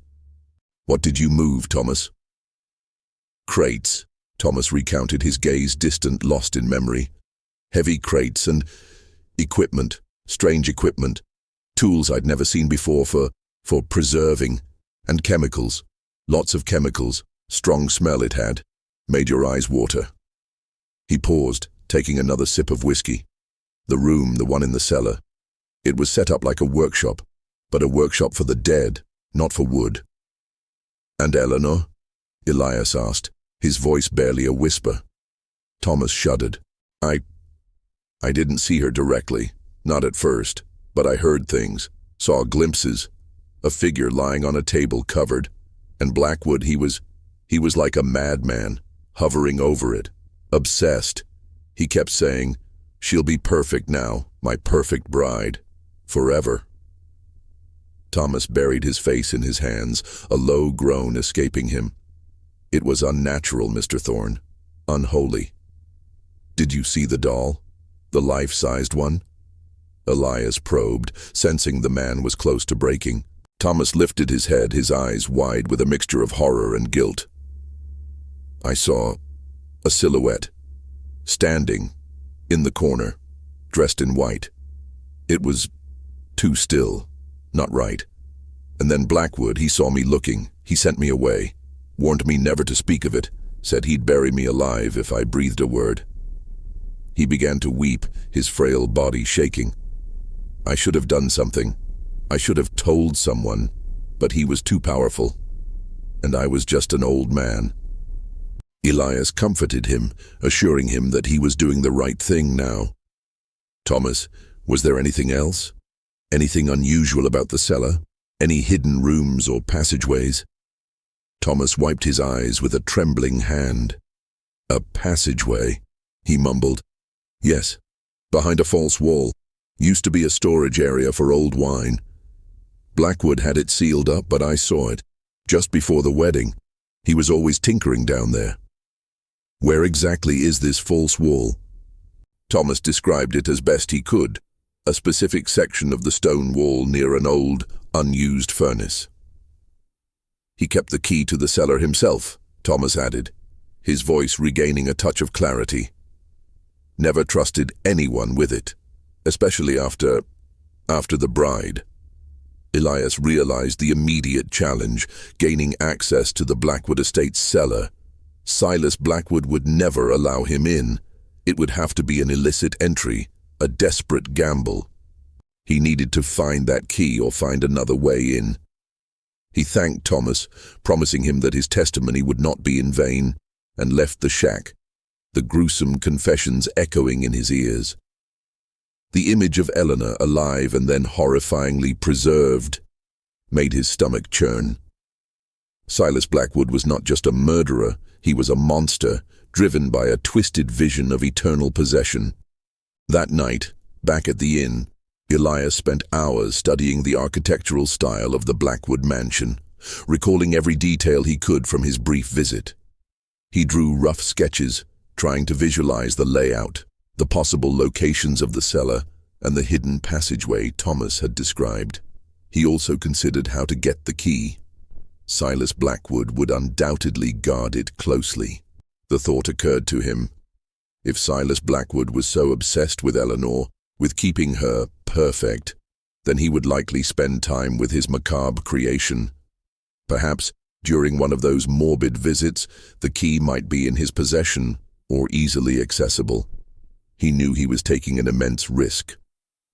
"What did you move, Thomas?" "Crates," Thomas recounted, his gaze distant, lost in memory. "Heavy crates and equipment, strange equipment, tools I'd never seen before for preserving, and chemicals. Lots of chemicals, strong smell it had, made your eyes water." He paused, taking another sip of whiskey. The room, the one in the cellar. It was set up like a workshop, but a workshop for the dead, not for wood. "And Eleanor?" Elias asked, his voice barely a whisper. Thomas shuddered. I didn't see her directly, not at first, but I heard things, saw glimpses, a figure lying on a table covered, and Blackwood, he was like a madman, hovering over it, obsessed. He kept saying, "She'll be perfect now, my perfect bride, forever." Thomas buried his face in his hands, a low groan escaping him. "It was unnatural, Mr. Thorne, unholy." "Did you see the doll? The life-sized one?" Elias probed, sensing the man was close to breaking. Thomas lifted his head, his eyes wide with a mixture of horror and guilt. "I saw a silhouette, standing, in the corner, dressed in white. It was too still, not right. And then Blackwood, he saw me looking, he sent me away, warned me never to speak of it, said he'd bury me alive if I breathed a word." He began to weep, his frail body shaking. "I should have done something. I should have told someone, but he was too powerful. And I was just an old man." Elias comforted him, assuring him that he was doing the right thing now. "Thomas, was there anything else? Anything unusual about the cellar? Any hidden rooms or passageways?" Thomas wiped his eyes with a trembling hand. "A passageway," he mumbled. "Yes, behind a false wall. Used to be a storage area for old wine. Blackwood had it sealed up, but I saw it, just before the wedding. He was always tinkering down there." "Where exactly is this false wall?" Thomas described it as best he could, a specific section of the stone wall near an old, unused furnace. "He kept the key to the cellar himself," Thomas added, his voice regaining a touch of clarity. "Never trusted anyone with it, especially after the bride." Elias realized the immediate challenge, gaining access to the Blackwood estate's cellar. Silas Blackwood would never allow him in. It would have to be an illicit entry, a desperate gamble. He needed to find that key or find another way in. He thanked Thomas, promising him that his testimony would not be in vain, and left the shack, the gruesome confessions echoing in his ears. The image of Eleanor, alive and then horrifyingly preserved, made his stomach churn. Silas Blackwood was not just a murderer, he was a monster, driven by a twisted vision of eternal possession. That night, back at the inn, Elias spent hours studying the architectural style of the Blackwood mansion, recalling every detail he could from his brief visit. He drew rough sketches, trying to visualize the layout, the possible locations of the cellar, and the hidden passageway Thomas had described. He also considered how to get the key. Silas Blackwood would undoubtedly guard it closely. The thought occurred to him. If Silas Blackwood was so obsessed with Eleanor, with keeping her perfect, then he would likely spend time with his macabre creation. Perhaps, during one of those morbid visits, the key might be in his possession, or easily accessible. He knew he was taking an immense risk.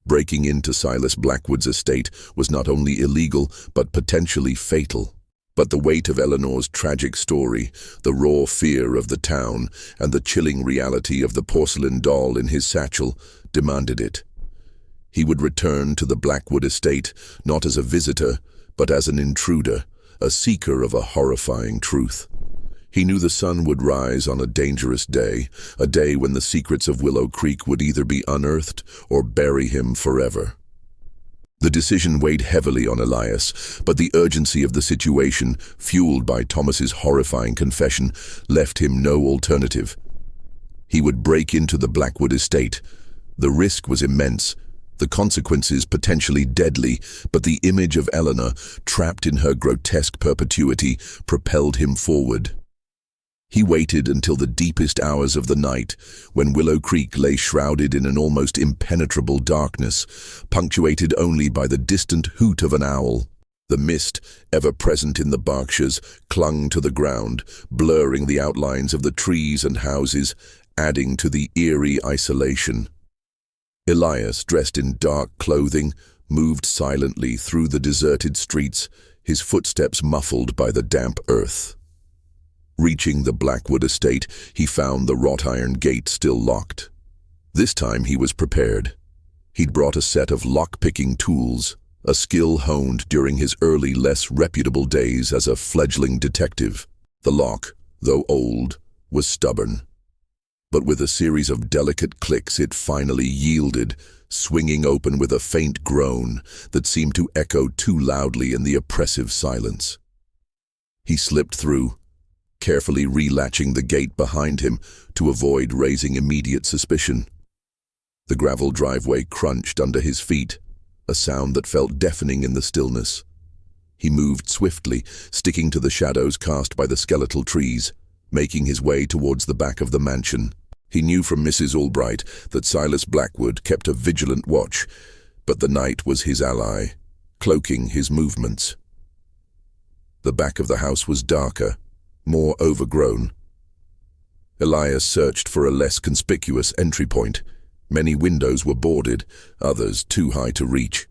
Breaking into Silas Blackwood's estate was not only illegal, but potentially fatal. But the weight of Eleanor's tragic story, the raw fear of the town, and the chilling reality of the porcelain doll in his satchel demanded it. He would return to the Blackwood estate, not as a visitor, but as an intruder, a seeker of a horrifying truth. He knew the sun would rise on a dangerous day, a day when the secrets of Willow Creek would either be unearthed or bury him forever. The decision weighed heavily on Elias, but the urgency of the situation, fueled by Thomas's horrifying confession, left him no alternative. He would break into the Blackwood estate. The risk was immense, the consequences potentially deadly, but the image of Eleanor, trapped in her grotesque perpetuity, propelled him forward. He waited until the deepest hours of the night, when Willow Creek lay shrouded in an almost impenetrable darkness, punctuated only by the distant hoot of an owl. The mist, ever present in the Berkshires, clung to the ground, blurring the outlines of the trees and houses, adding to the eerie isolation. Elias, dressed in dark clothing, moved silently through the deserted streets, his footsteps muffled by the damp earth. Reaching the Blackwood estate, he found the wrought iron gate still locked. This time he was prepared. He'd brought a set of lock-picking tools, a skill honed during his early, less reputable days as a fledgling detective. The lock, though old, was stubborn. But with a series of delicate clicks it finally yielded, swinging open with a faint groan that seemed to echo too loudly in the oppressive silence. He slipped through, carefully relatching the gate behind him to avoid raising immediate suspicion. The gravel driveway crunched under his feet, a sound that felt deafening in the stillness. He moved swiftly, sticking to the shadows cast by the skeletal trees, making his way towards the back of the mansion. He knew from Mrs. Albright that Silas Blackwood kept a vigilant watch, but the night was his ally, cloaking his movements. The back of the house was darker, more overgrown. Elias searched for a less conspicuous entry point. Many windows were boarded, others too high to reach.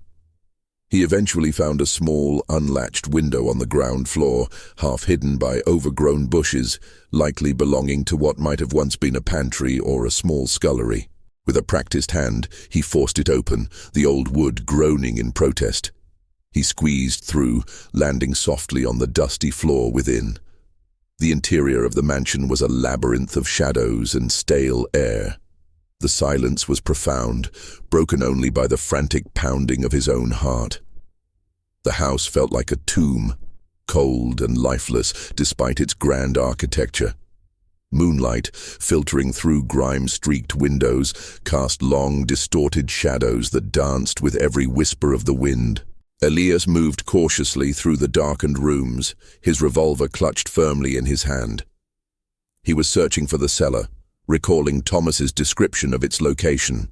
He eventually found a small, unlatched window on the ground floor, half hidden by overgrown bushes, likely belonging to what might have once been a pantry or a small scullery. With a practiced hand, he forced it open, the old wood groaning in protest. He squeezed through, landing softly on the dusty floor within. The interior of the mansion was a labyrinth of shadows and stale air. The silence was profound, broken only by the frantic pounding of his own heart. The house felt like a tomb, cold and lifeless despite its grand architecture. Moonlight, filtering through grime-streaked windows, cast long, distorted shadows that danced with every whisper of the wind. Elias moved cautiously through the darkened rooms, his revolver clutched firmly in his hand. He was searching for the cellar, recalling Thomas's description of its location.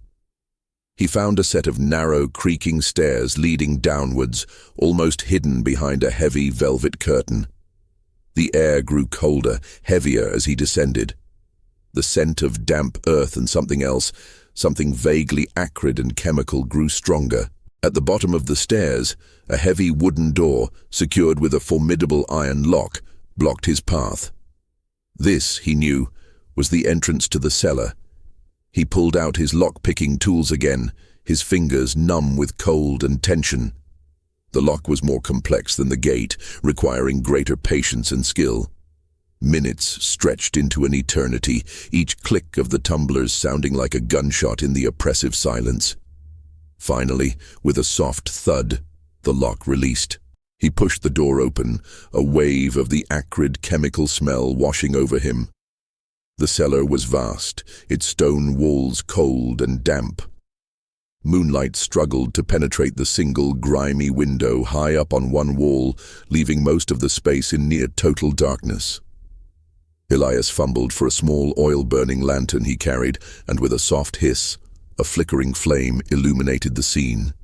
He found a set of narrow, creaking stairs leading downwards, almost hidden behind a heavy velvet curtain. The air grew colder, heavier as he descended. The scent of damp earth and something else, something vaguely acrid and chemical, grew stronger. At the bottom of the stairs, a heavy wooden door, secured with a formidable iron lock, blocked his path. This, he knew, was the entrance to the cellar. He pulled out his lock-picking tools again, his fingers numb with cold and tension. The lock was more complex than the gate, requiring greater patience and skill. Minutes stretched into an eternity, each click of the tumblers sounding like a gunshot in the oppressive silence. Finally, with a soft thud, the lock released. He pushed the door open, a wave of the acrid chemical smell washing over him. The cellar was vast, its stone walls cold and damp. Moonlight struggled to penetrate the single grimy window high up on one wall, leaving most of the space in near total darkness. Elias fumbled for a small oil-burning lantern he carried, and with a soft hiss, a flickering flame illuminated the scene.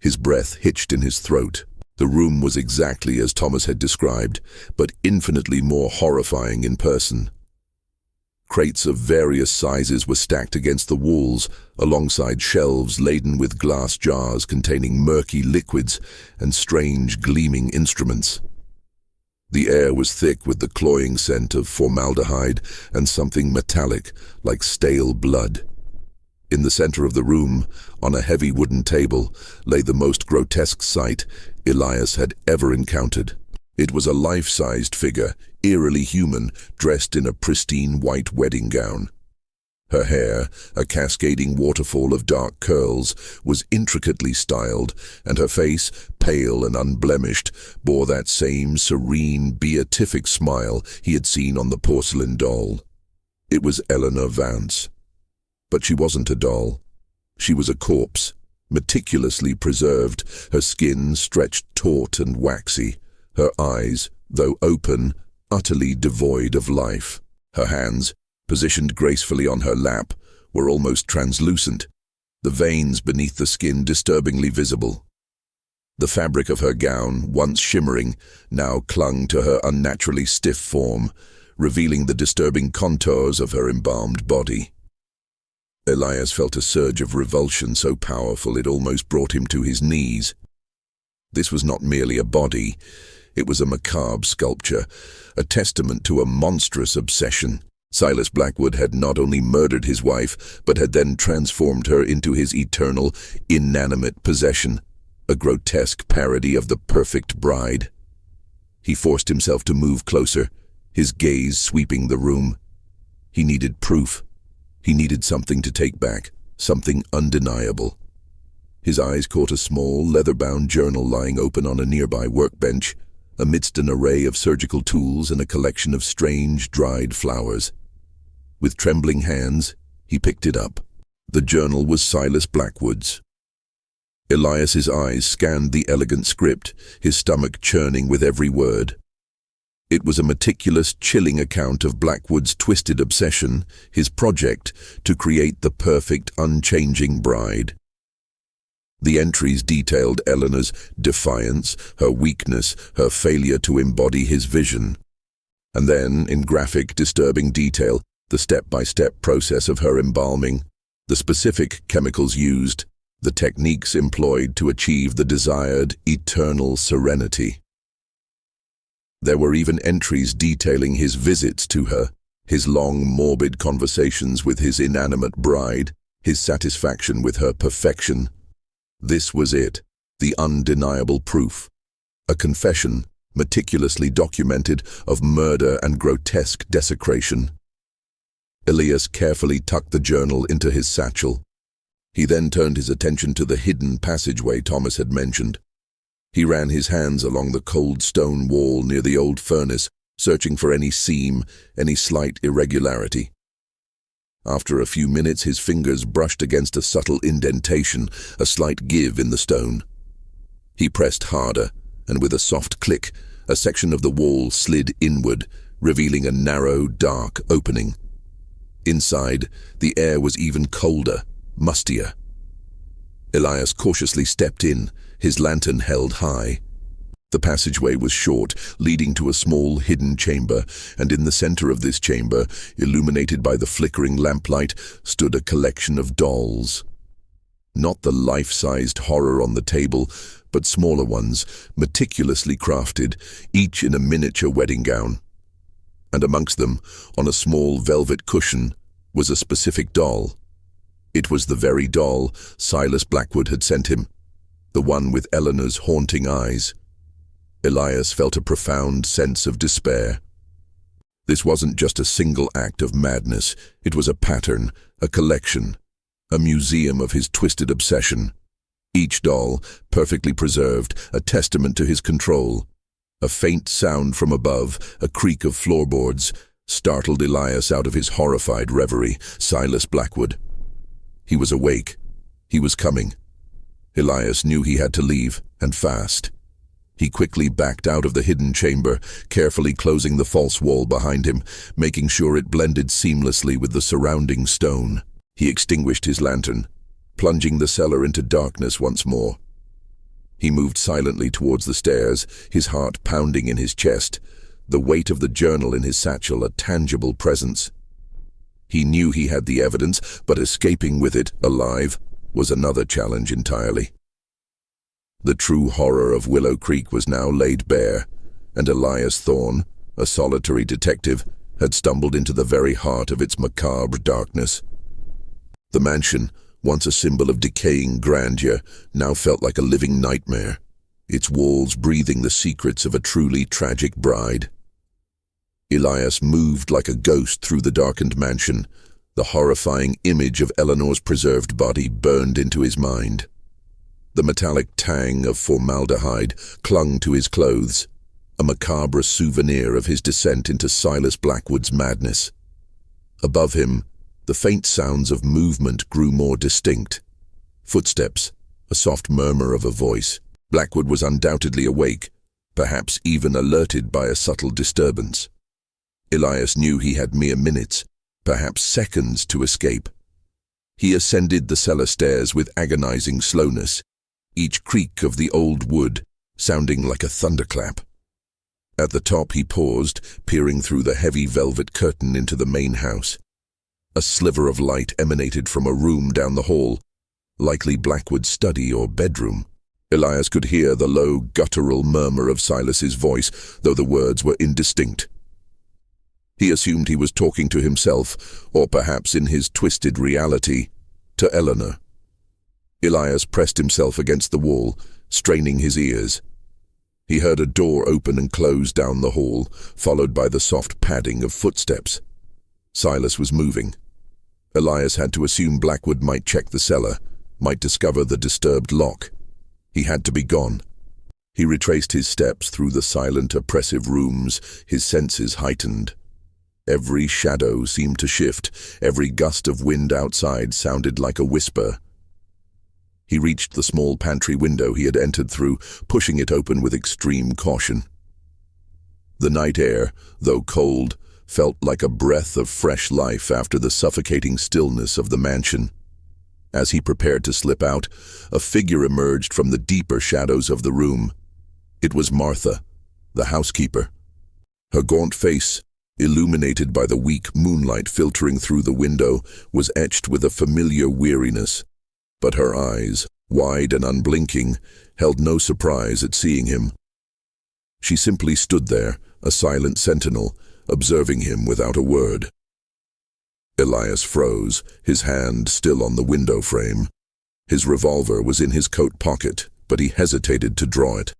His breath hitched in his throat. The room was exactly as Thomas had described, but infinitely more horrifying in person. Crates of various sizes were stacked against the walls, alongside shelves laden with glass jars containing murky liquids and strange gleaming instruments. The air was thick with the cloying scent of formaldehyde and something metallic, like stale blood. In the center of the room, on a heavy wooden table, lay the most grotesque sight Elias had ever encountered. It was a life-sized figure, eerily human, dressed in a pristine white wedding gown. Her hair, a cascading waterfall of dark curls, was intricately styled, and her face, pale and unblemished, bore that same serene, beatific smile he had seen on the porcelain doll. It was Eleanor Vance. But she wasn't a doll. She was a corpse, meticulously preserved, her skin stretched taut and waxy, her eyes, though open, utterly devoid of life. Her hands, positioned gracefully on her lap, were almost translucent, the veins beneath the skin disturbingly visible. The fabric of her gown, once shimmering, now clung to her unnaturally stiff form, revealing the disturbing contours of her embalmed body. Elias felt a surge of revulsion so powerful it almost brought him to his knees. This was not merely a body, it was a macabre sculpture, a testament to a monstrous obsession. Silas Blackwood had not only murdered his wife, but had then transformed her into his eternal, inanimate possession, a grotesque parody of the perfect bride. He forced himself to move closer, his gaze sweeping the room. He needed proof. He needed something to take back, something undeniable. His eyes caught a small, leather-bound journal lying open on a nearby workbench, amidst an array of surgical tools and a collection of strange, dried flowers. With trembling hands, he picked it up. The journal was Silas Blackwood's. Elias's eyes scanned the elegant script, his stomach churning with every word. It was a meticulous, chilling account of Blackwood's twisted obsession, his project to create the perfect, unchanging bride. The entries detailed Eleanor's defiance, her weakness, her failure to embody his vision. And then, in graphic, disturbing detail, the step-by-step process of her embalming, the specific chemicals used, the techniques employed to achieve the desired eternal serenity. There were even entries detailing his visits to her, his long, morbid conversations with his inanimate bride, his satisfaction with her perfection. This was it, the undeniable proof. A confession, meticulously documented, of murder and grotesque desecration. Elias carefully tucked the journal into his satchel. He then turned his attention to the hidden passageway Thomas had mentioned. He ran his hands along the cold stone wall near the old furnace, searching for any seam, any slight irregularity. After a few minutes, his fingers brushed against a subtle indentation, a slight give in the stone. He pressed harder, and with a soft click, a section of the wall slid inward, revealing a narrow, dark opening. Inside, the air was even colder, mustier. Elias cautiously stepped in, his lantern held high. The passageway was short, leading to a small hidden chamber, and in the center of this chamber, illuminated by the flickering lamplight, stood a collection of dolls. Not the life-sized horror on the table, but smaller ones, meticulously crafted, each in a miniature wedding gown. And amongst them, on a small velvet cushion, was a specific doll. It was the very doll Silas Blackwood had sent him, the one with Eleanor's haunting eyes. Elias felt a profound sense of despair. This wasn't just a single act of madness, it was a pattern, a collection, a museum of his twisted obsession. Each doll, perfectly preserved, a testament to his control. A faint sound from above, a creak of floorboards, startled Elias out of his horrified reverie. Silas Blackwood. He was awake. He was coming. Elias knew he had to leave, and fast. He quickly backed out of the hidden chamber, carefully closing the false wall behind him, making sure it blended seamlessly with the surrounding stone. He extinguished his lantern, plunging the cellar into darkness once more. He moved silently towards the stairs, his heart pounding in his chest, the weight of the journal in his satchel a tangible presence. He knew he had the evidence, but escaping with it, alive, was another challenge entirely. The true horror of Willow Creek was now laid bare, and Elias Thorne, a solitary detective, had stumbled into the very heart of its macabre darkness. The mansion, once a symbol of decaying grandeur, now felt like a living nightmare. its walls breathing the secrets of a truly tragic bride. Elias moved like a ghost through the darkened mansion. The horrifying image of Eleanor's preserved body burned into his mind. The metallic tang of formaldehyde clung to his clothes, a macabre souvenir of his descent into Silas Blackwood's madness. Above him, the faint sounds of movement grew more distinct. Footsteps, a soft murmur of a voice. Blackwood was undoubtedly awake, perhaps even alerted by a subtle disturbance. Elias knew he had mere minutes, perhaps seconds, to escape. He ascended the cellar stairs with agonizing slowness, each creak of the old wood sounding like a thunderclap. At the top he paused, peering through the heavy velvet curtain into the main house. A sliver of light emanated from a room down the hall, likely Blackwood's study or bedroom. Elias could hear the low, guttural murmur of Silas's voice, though the words were indistinct. He assumed he was talking to himself, or perhaps in his twisted reality, to Eleanor. Elias pressed himself against the wall, straining his ears. He heard a door open and close down the hall, followed by the soft padding of footsteps. Silas was moving. Elias had to assume Blackwood might check the cellar, might discover the disturbed lock. He had to be gone. He retraced his steps through the silent, oppressive rooms, his senses heightened. Every shadow seemed to shift, every gust of wind outside sounded like a whisper. He reached the small pantry window he had entered through, pushing it open with extreme caution. The night air, though cold, felt like a breath of fresh life after the suffocating stillness of the mansion. As he prepared to slip out, a figure emerged from the deeper shadows of the room. It was Martha, the housekeeper. Her gaunt face, illuminated by the weak moonlight filtering through the window, was etched with a familiar weariness, but her eyes, wide and unblinking, held no surprise at seeing him. She simply stood there, a silent sentinel, observing him without a word. Elias froze, his hand still on the window frame. His revolver was in his coat pocket, but he hesitated to draw it.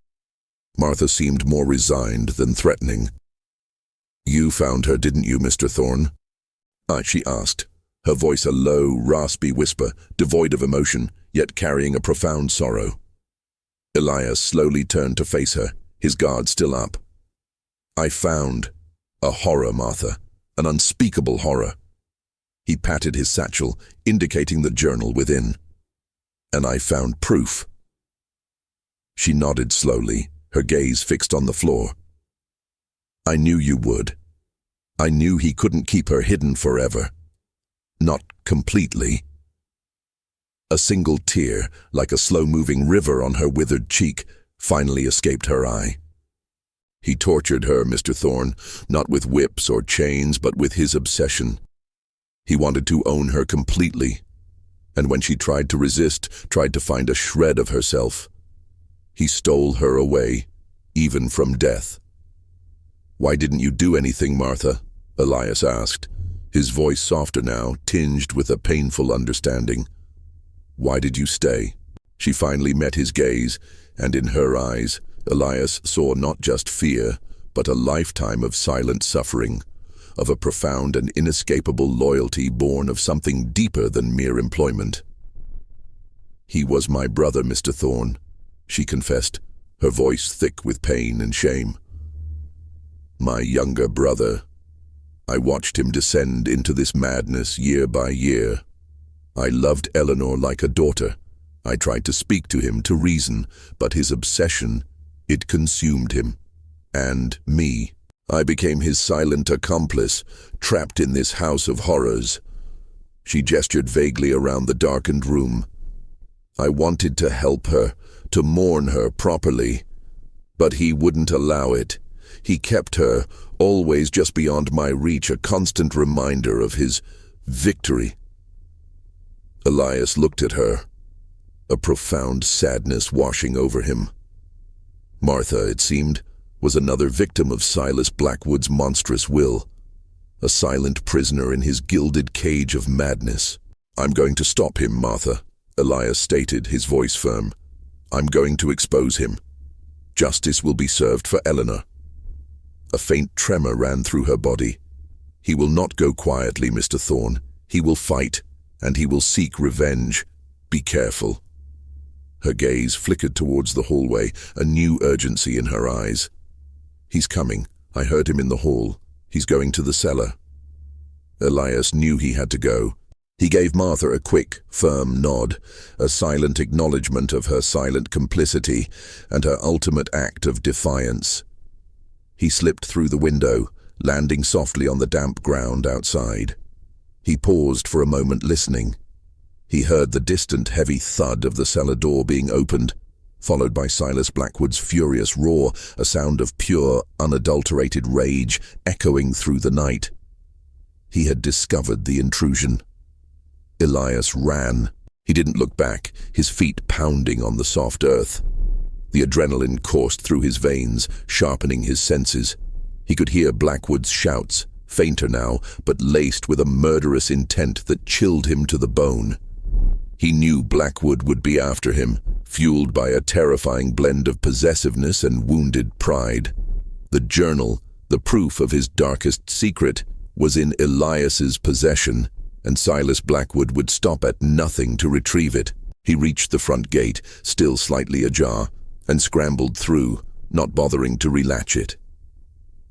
Martha seemed more resigned than threatening. "You found her, didn't you, Mr. Thorne?" She asked, her voice a low, raspy whisper, devoid of emotion, yet carrying a profound sorrow. Elias slowly turned to face her, his guard still up. "I found a horror, Martha, an unspeakable horror." He patted his satchel, indicating the journal within. "And I found proof." She nodded slowly, her gaze fixed on the floor. "I knew you would. I knew he couldn't keep her hidden forever. Not completely." A single tear, like a slow-moving river on her withered cheek, finally escaped her eye. "He tortured her, Mr. Thorne, not with whips or chains, but with his obsession. He wanted to own her completely, and when she tried to resist, tried to find a shred of herself, he stole her away, even from death." "Why didn't you do anything, Martha?" Elias asked, his voice softer now, tinged with a painful understanding. "Why did you stay?" She finally met his gaze, and in her eyes, Elias saw not just fear, but a lifetime of silent suffering, of a profound and inescapable loyalty born of something deeper than mere employment. "He was my brother, Mr. Thorne," she confessed, her voice thick with pain and shame. "My younger brother. I watched him descend into this madness year by year. I loved Eleanor like a daughter. I tried to speak to him, to reason, but his obsession, it consumed him. And me. I became his silent accomplice, trapped in this house of horrors." She gestured vaguely around the darkened room. "I wanted to help her, to mourn her properly, but he wouldn't allow it. He kept her, always just beyond my reach, a constant reminder of his victory." Elias looked at her, a profound sadness washing over him. Martha, it seemed, was another victim of Silas Blackwood's monstrous will, a silent prisoner in his gilded cage of madness. "I'm going to stop him, Martha," Elias stated, his voice firm. "I'm going to expose him. Justice will be served for Eleanor. A faint tremor ran through her body. He will not go quietly, Mr. Thorne. He will fight, and he will seek revenge. Be careful. Her gaze flickered towards the hallway, a new urgency in her eyes. He's coming. I heard him in the hall. He's going to the cellar. Elias knew he had to go. He gave Martha a quick, firm nod, a silent acknowledgement of her silent complicity and her ultimate act of defiance. He slipped through the window, landing softly on the damp ground outside. He paused for a moment, listening. He heard the distant, heavy thud of the cellar door being opened, followed by Silas Blackwood's furious roar, a sound of pure, unadulterated rage echoing through the night. He had discovered the intrusion. Elias ran. He didn't look back, his feet pounding on the soft earth. The adrenaline coursed through his veins, sharpening his senses. He could hear Blackwood's shouts, fainter now, but laced with a murderous intent that chilled him to the bone. He knew Blackwood would be after him, fueled by a terrifying blend of possessiveness and wounded pride. The journal, the proof of his darkest secret, was in Elias's possession, and Silas Blackwood would stop at nothing to retrieve it. He reached the front gate, still slightly ajar, and scrambled through, not bothering to relatch it.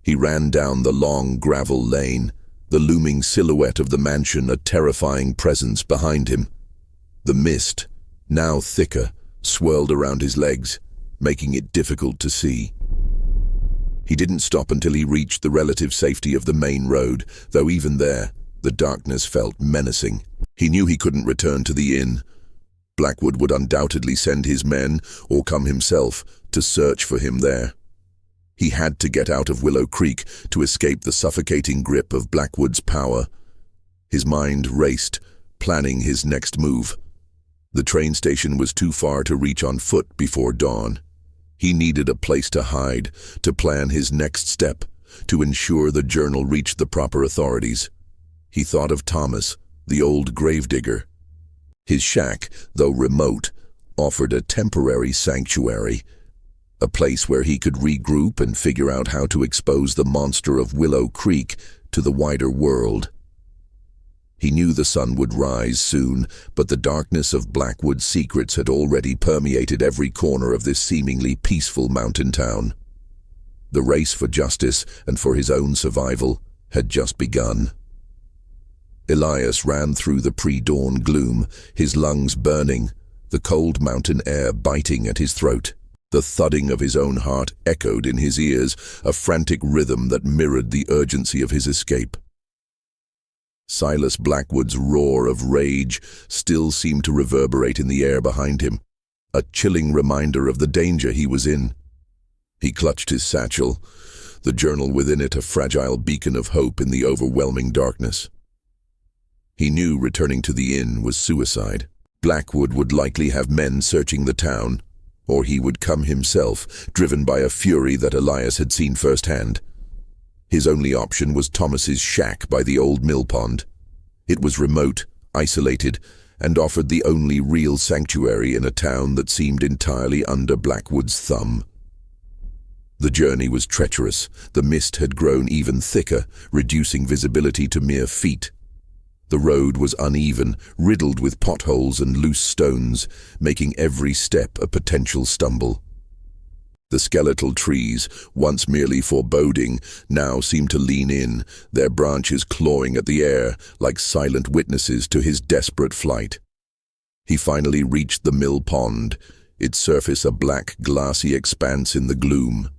He ran down the long gravel lane, the looming silhouette of the mansion a terrifying presence behind him. The mist, now thicker, swirled around his legs, making it difficult to see. He didn't stop until he reached the relative safety of the main road, though even there, the darkness felt menacing. He knew he couldn't return to the inn. Blackwood would undoubtedly send his men, or come himself, to search for him there. He had to get out of Willow Creek to escape the suffocating grip of Blackwood's power. His mind raced, planning his next move. The train station was too far to reach on foot before dawn. He needed a place to hide, to plan his next step, to ensure the journal reached the proper authorities. He thought of Thomas, the old gravedigger. His shack, though remote, offered a temporary sanctuary, a place where he could regroup and figure out how to expose the monster of Willow Creek to the wider world. He knew the sun would rise soon, but the darkness of Blackwood's secrets had already permeated every corner of this seemingly peaceful mountain town. The race for justice and for his own survival had just begun. Elias ran through the pre-dawn gloom, his lungs burning, the cold mountain air biting at his throat. The thudding of his own heart echoed in his ears, a frantic rhythm that mirrored the urgency of his escape. Silas Blackwood's roar of rage still seemed to reverberate in the air behind him, a chilling reminder of the danger he was in. He clutched his satchel, the journal within it a fragile beacon of hope in the overwhelming darkness. He knew returning to the inn was suicide. Blackwood would likely have men searching the town, or he would come himself, driven by a fury that Elias had seen firsthand. His only option was Thomas's shack by the old mill pond. It was remote, isolated, and offered the only real sanctuary in a town that seemed entirely under Blackwood's thumb. The journey was treacherous. The mist had grown even thicker, reducing visibility to mere feet. The road was uneven, riddled with potholes and loose stones, making every step a potential stumble. The skeletal trees, once merely foreboding, now seemed to lean in, their branches clawing at the air like silent witnesses to his desperate flight. He finally reached the mill pond, its surface a black, glassy expanse in the gloom.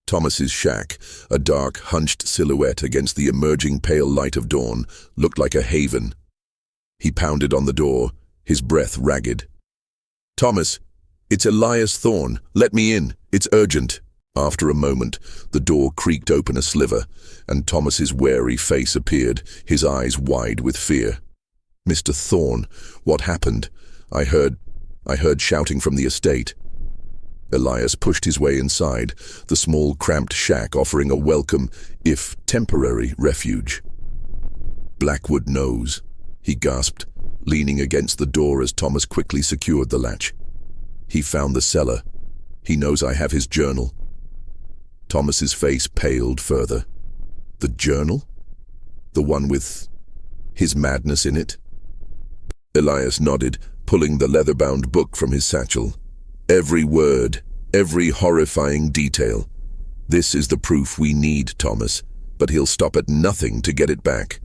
Thomas's shack, a dark, hunched silhouette against the emerging pale light of dawn, looked like a haven. He pounded on the door, his breath ragged. "Thomas, it's Elias Thorne. Let me in. It's urgent." After a moment, the door creaked open a sliver, and Thomas's wary face appeared, his eyes wide with fear. "Mr. Thorne, what happened? I heard shouting from the estate." Elias pushed his way inside, the small, cramped shack offering a welcome, if temporary, refuge. "Blackwood knows," he gasped, leaning against the door as Thomas quickly secured the latch. He found the cellar. He knows I have his journal. Thomas's face paled further. The journal? The one with his madness in it? Elias nodded, pulling the leather-bound book from his satchel. Every word, every horrifying detail. This is the proof we need, Thomas, but he'll stop at nothing to get it back.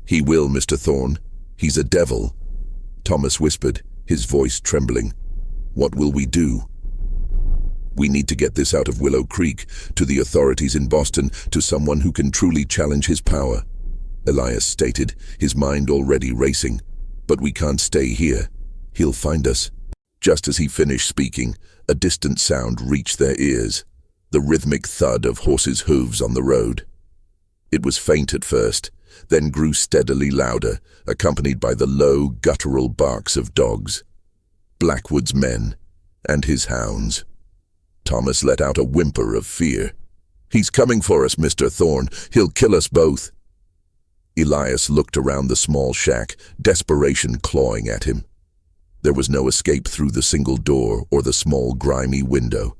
He will, Mr. Thorne. He's a devil. Thomas whispered, his voice trembling. What will we do? We need to get this out of Willow Creek, to the authorities in Boston, to someone who can truly challenge his power, Elias stated, his mind already racing. But we can't stay here. He'll find us. Just as he finished speaking, a distant sound reached their ears, the rhythmic thud of horses' hooves on the road. It was faint at first, then grew steadily louder, accompanied by the low, guttural barks of dogs. Blackwood's men, and his hounds. Thomas let out a whimper of fear. He's coming for us, Mr. Thorne. He'll kill us both. Elias looked around the small shack, desperation clawing at him. There was no escape through the single door or the small, grimy window.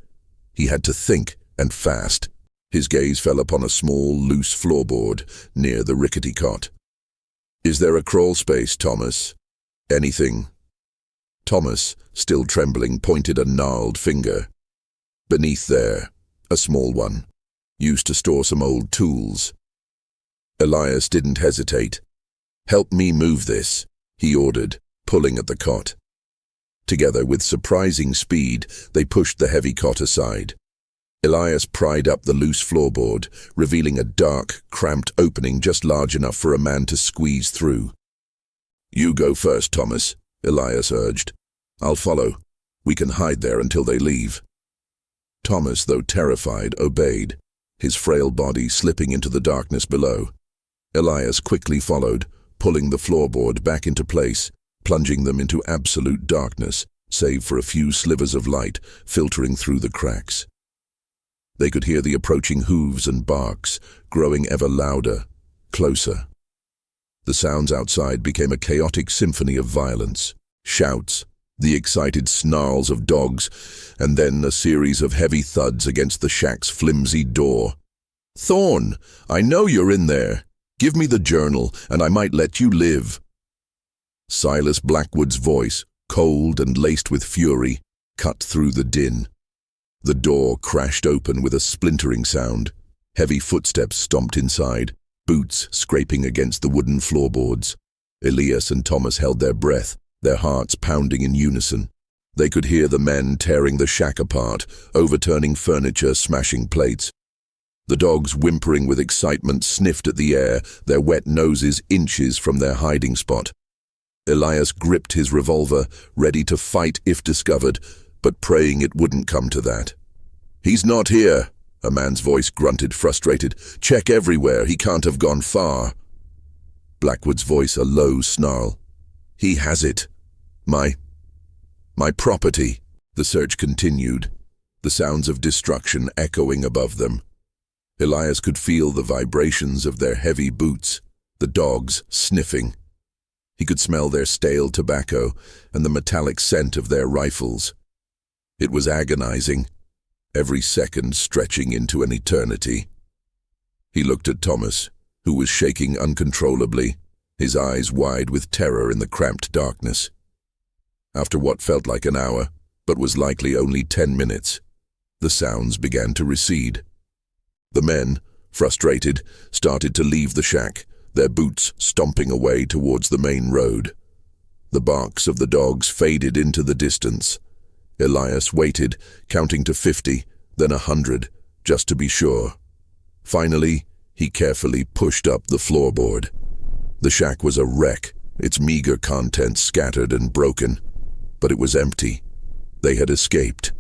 He had to think, and fast. His gaze fell upon a small, loose floorboard near the rickety cot. Is there a crawl space, Thomas? Anything? Thomas, still trembling, pointed a gnarled finger. Beneath there, a small one, used to store some old tools. Elias didn't hesitate. Help me move this, he ordered, pulling at the cot. Together, with surprising speed, they pushed the heavy cot aside. Elias pried up the loose floorboard, revealing a dark, cramped opening just large enough for a man to squeeze through. You go first, Thomas, Elias urged. I'll follow. We can hide there until they leave. Thomas, though terrified, obeyed, his frail body slipping into the darkness below. Elias quickly followed, pulling the floorboard back into place, plunging them into absolute darkness, save for a few slivers of light filtering through the cracks. They could hear the approaching hooves and barks, growing ever louder, closer. The sounds outside became a chaotic symphony of violence, shouts, the excited snarls of dogs, and then a series of heavy thuds against the shack's flimsy door. Thorne, I know you're in there. Give me the journal, and I might let you live. Silas Blackwood's voice, cold and laced with fury, cut through the din. The door crashed open with a splintering sound. Heavy footsteps stomped inside, boots scraping against the wooden floorboards. Elias and Thomas held their breath, their hearts pounding in unison. They could hear the men tearing the shack apart, overturning furniture, smashing plates. The dogs, whimpering with excitement, sniffed at the air, their wet noses inches from their hiding spot. Elias gripped his revolver, ready to fight if discovered, but praying it wouldn't come to that. He's not here, a man's voice grunted, frustrated. Check everywhere, he can't have gone far. Blackwood's voice a low snarl. He has it. My property. The search continued, the sounds of destruction echoing above them. Elias could feel the vibrations of their heavy boots, the dogs sniffing. He could smell their stale tobacco and the metallic scent of their rifles. It was agonizing, every second stretching into an eternity. He looked at Thomas, who was shaking uncontrollably, his eyes wide with terror in the cramped darkness. After what felt like an hour, but was likely only 10 minutes, the sounds began to recede. The men, frustrated, started to leave the shack, their boots stomping away towards the main road. The barks of the dogs faded into the distance. Elias waited, counting to 50, then 100, just to be sure. Finally, he carefully pushed up the floorboard. The shack was a wreck, its meager contents scattered and broken. But it was empty. They had escaped.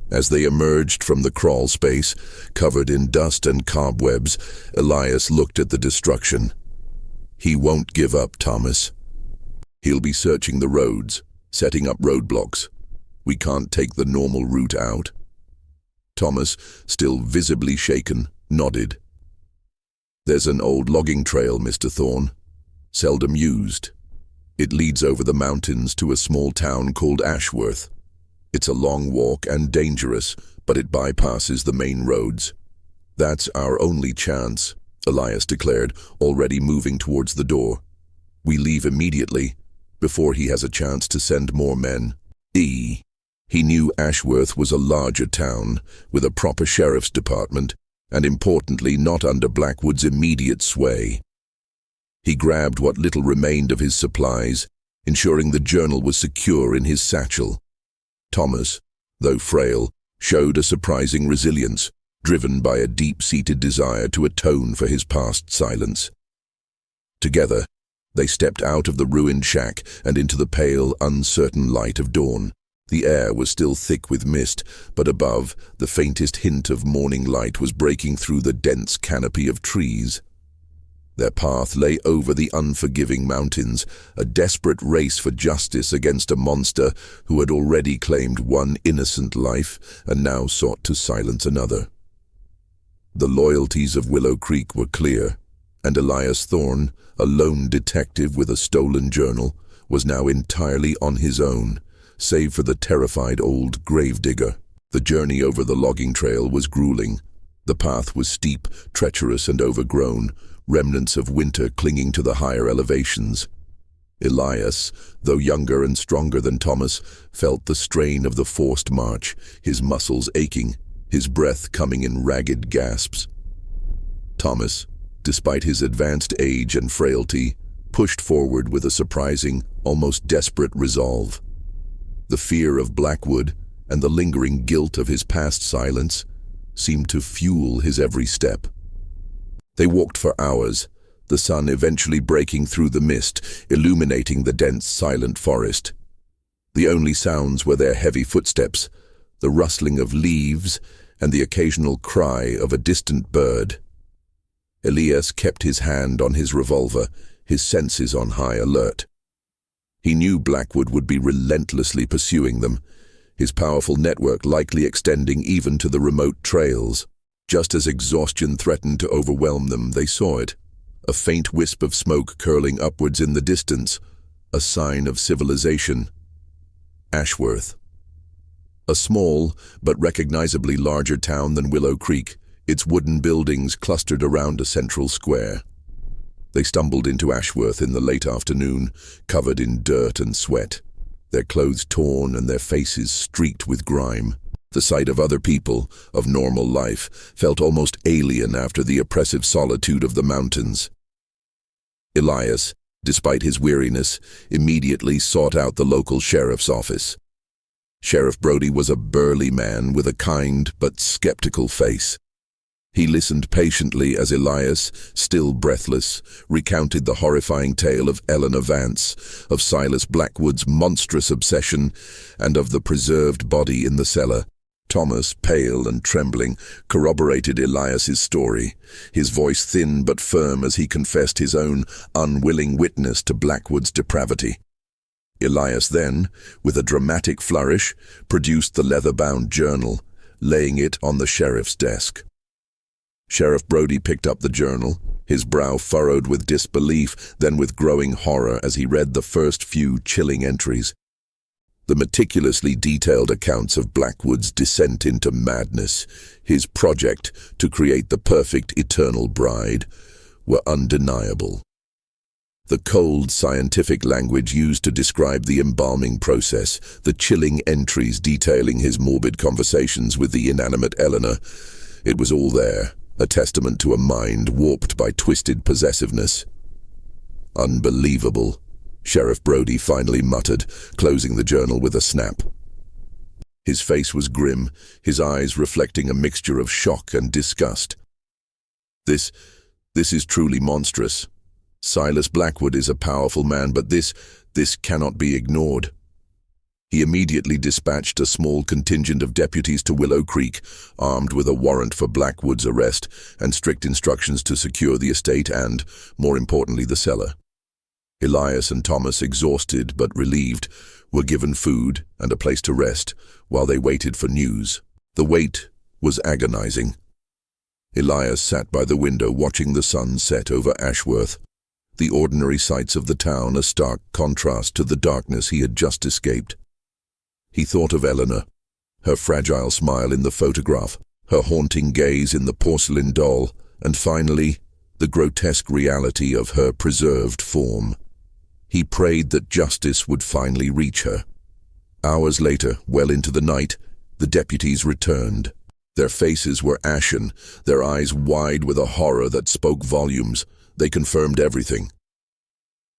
As they emerged from the crawl space, covered in dust and cobwebs, Elias looked at the destruction. He won't give up, Thomas. He'll be searching the roads, setting up roadblocks. We can't take the normal route out. Thomas, still visibly shaken, nodded. There's an old logging trail, Mr. Thorne. Seldom used. It leads over the mountains to a small town called Ashworth. It's a long walk and dangerous, but it bypasses the main roads. That's our only chance, Elias declared, already moving towards the door. We leave immediately, before he has a chance to send more men. He knew Ashworth was a larger town, with a proper sheriff's department, and importantly not under Blackwood's immediate sway. He grabbed what little remained of his supplies, ensuring the journal was secure in his satchel. Thomas, though frail, showed a surprising resilience, driven by a deep-seated desire to atone for his past silence. Together, they stepped out of the ruined shack and into the pale, uncertain light of dawn. The air was still thick with mist, but above, the faintest hint of morning light was breaking through the dense canopy of trees. Their path lay over the unforgiving mountains, a desperate race for justice against a monster who had already claimed one innocent life and now sought to silence another. The loyalties of Willow Creek were clear, and Elias Thorne, a lone detective with a stolen journal, was now entirely on his own, save for the terrified old gravedigger. The journey over the logging trail was grueling. The path was steep, treacherous, and overgrown, remnants of winter clinging to the higher elevations. Elias, though younger and stronger than Thomas, felt the strain of the forced march, his muscles aching, his breath coming in ragged gasps. Thomas, despite his advanced age and frailty, pushed forward with a surprising, almost desperate resolve. The fear of Blackwood and the lingering guilt of his past silence seemed to fuel his every step. They walked for hours, the sun eventually breaking through the mist, illuminating the dense, silent forest. The only sounds were their heavy footsteps, the rustling of leaves, and the occasional cry of a distant bird. Elias kept his hand on his revolver, his senses on high alert. He knew Blackwood would be relentlessly pursuing them, his powerful network likely extending even to the remote trails. Just as exhaustion threatened to overwhelm them, they saw it, a faint wisp of smoke curling upwards in the distance, a sign of civilization. Ashworth. A small, but recognizably larger town than Willow Creek, its wooden buildings clustered around a central square. They stumbled into Ashworth in the late afternoon, covered in dirt and sweat, their clothes torn and their faces streaked with grime. The sight of other people, of normal life, felt almost alien after the oppressive solitude of the mountains. Elias, despite his weariness, immediately sought out the local sheriff's office. Sheriff Brody was a burly man with a kind but skeptical face. He listened patiently as Elias, still breathless, recounted the horrifying tale of Eleanor Vance, of Silas Blackwood's monstrous obsession, and of the preserved body in the cellar. Thomas, pale and trembling, corroborated Elias's story, his voice thin but firm as he confessed his own unwilling witness to Blackwood's depravity. Elias then, with a dramatic flourish, produced the leather-bound journal, laying it on the sheriff's desk. Sheriff Brody picked up the journal, his brow furrowed with disbelief, then with growing horror as he read the first few chilling entries. The meticulously detailed accounts of Blackwood's descent into madness, his project to create the perfect eternal bride, were undeniable. The cold scientific language used to describe the embalming process, the chilling entries detailing his morbid conversations with the inanimate Eleanor, it was all there, a testament to a mind warped by twisted possessiveness. Unbelievable, Sheriff Brody finally muttered, closing the journal with a snap. His face was grim, his eyes reflecting a mixture of shock and disgust. This is truly monstrous. Silas Blackwood is a powerful man, but this cannot be ignored. He immediately dispatched a small contingent of deputies to Willow Creek, armed with a warrant for Blackwood's arrest and strict instructions to secure the estate and, more importantly, the cellar. Elias and Thomas, exhausted but relieved, were given food and a place to rest while they waited for news. The wait was agonizing. Elias sat by the window watching the sun set over Ashworth, the ordinary sights of the town a stark contrast to the darkness he had just escaped. He thought of Eleanor, her fragile smile in the photograph, her haunting gaze in the porcelain doll, and finally, the grotesque reality of her preserved form. He prayed that justice would finally reach her. Hours later, well into the night, the deputies returned. Their faces were ashen, their eyes wide with a horror that spoke volumes. They confirmed everything.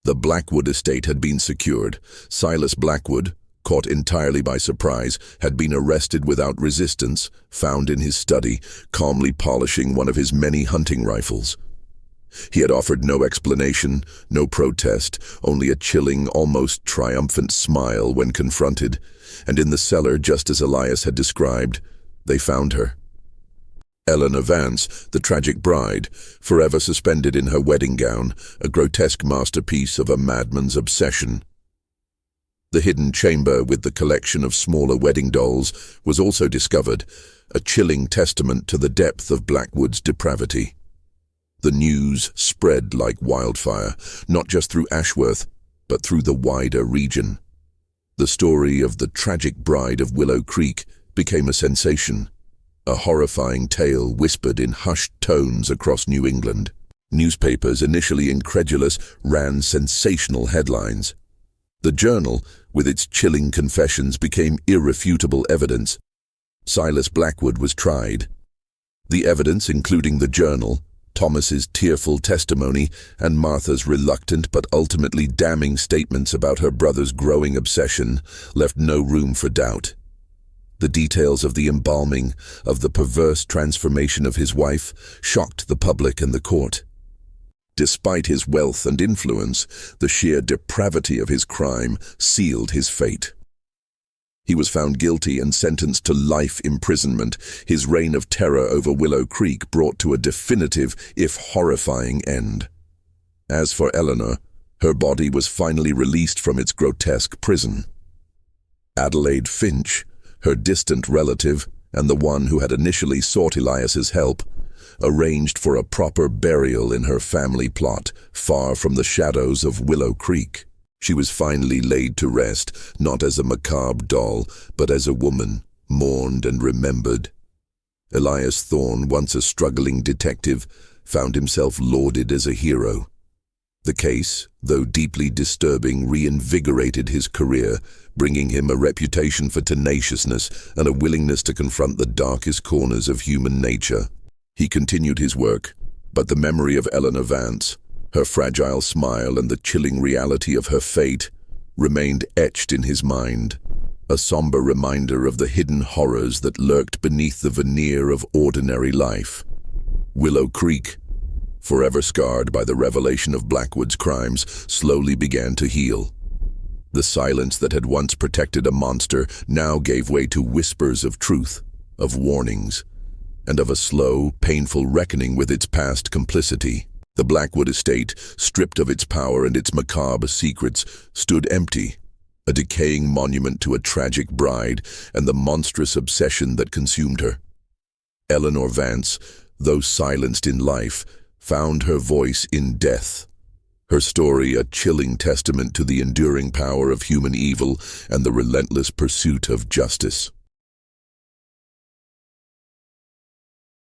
The Blackwood estate had been secured. Silas Blackwood, caught entirely by surprise, had been arrested without resistance, found in his study, calmly polishing one of his many hunting rifles. He had offered no explanation, no protest, only a chilling, almost triumphant smile when confronted, and in the cellar, just as Elias had described, they found her. Eleanor Vance, the tragic bride, forever suspended in her wedding gown, a grotesque masterpiece of a madman's obsession. The hidden chamber with the collection of smaller wedding dolls was also discovered, a chilling testament to the depth of Blackwood's depravity. The news spread like wildfire, not just through Ashworth, but through the wider region. The story of the tragic bride of Willow Creek became a sensation, a horrifying tale whispered in hushed tones across New England. Newspapers, initially incredulous, ran sensational headlines. The Journal, with its chilling confessions, became irrefutable evidence. Silas Blackwood was tried. The evidence, including the Journal, Thomas's tearful testimony, and Martha's reluctant but ultimately damning statements about her brother's growing obsession, left no room for doubt. The details of the embalming, of the perverse transformation of his wife, shocked the public and the court. Despite his wealth and influence, the sheer depravity of his crime sealed his fate. He was found guilty and sentenced to life imprisonment, his reign of terror over Willow Creek brought to a definitive, if horrifying, end. As for Eleanor, her body was finally released from its grotesque prison. Adelaide Finch, her distant relative, and the one who had initially sought Elias's help, arranged for a proper burial in her family plot, far from the shadows of Willow Creek. She was finally laid to rest, not as a macabre doll, but as a woman, mourned and remembered. Elias Thorne, once a struggling detective, found himself lauded as a hero. The case, though deeply disturbing, reinvigorated his career, bringing him a reputation for tenaciousness and a willingness to confront the darkest corners of human nature. He continued his work, but the memory of Eleanor Vance, her fragile smile and the chilling reality of her fate, remained etched in his mind, a somber reminder of the hidden horrors that lurked beneath the veneer of ordinary life. Willow Creek, forever scarred by the revelation of Blackwood's crimes, slowly began to heal. The silence that had once protected a monster now gave way to whispers of truth, of warnings, and of a slow, painful reckoning with its past complicity. The Blackwood estate, stripped of its power and its macabre secrets, stood empty, a decaying monument to a tragic bride and the monstrous obsession that consumed her. Eleanor Vance, though silenced in life, found her voice in death. Her story a chilling testament to the enduring power of human evil and the relentless pursuit of justice.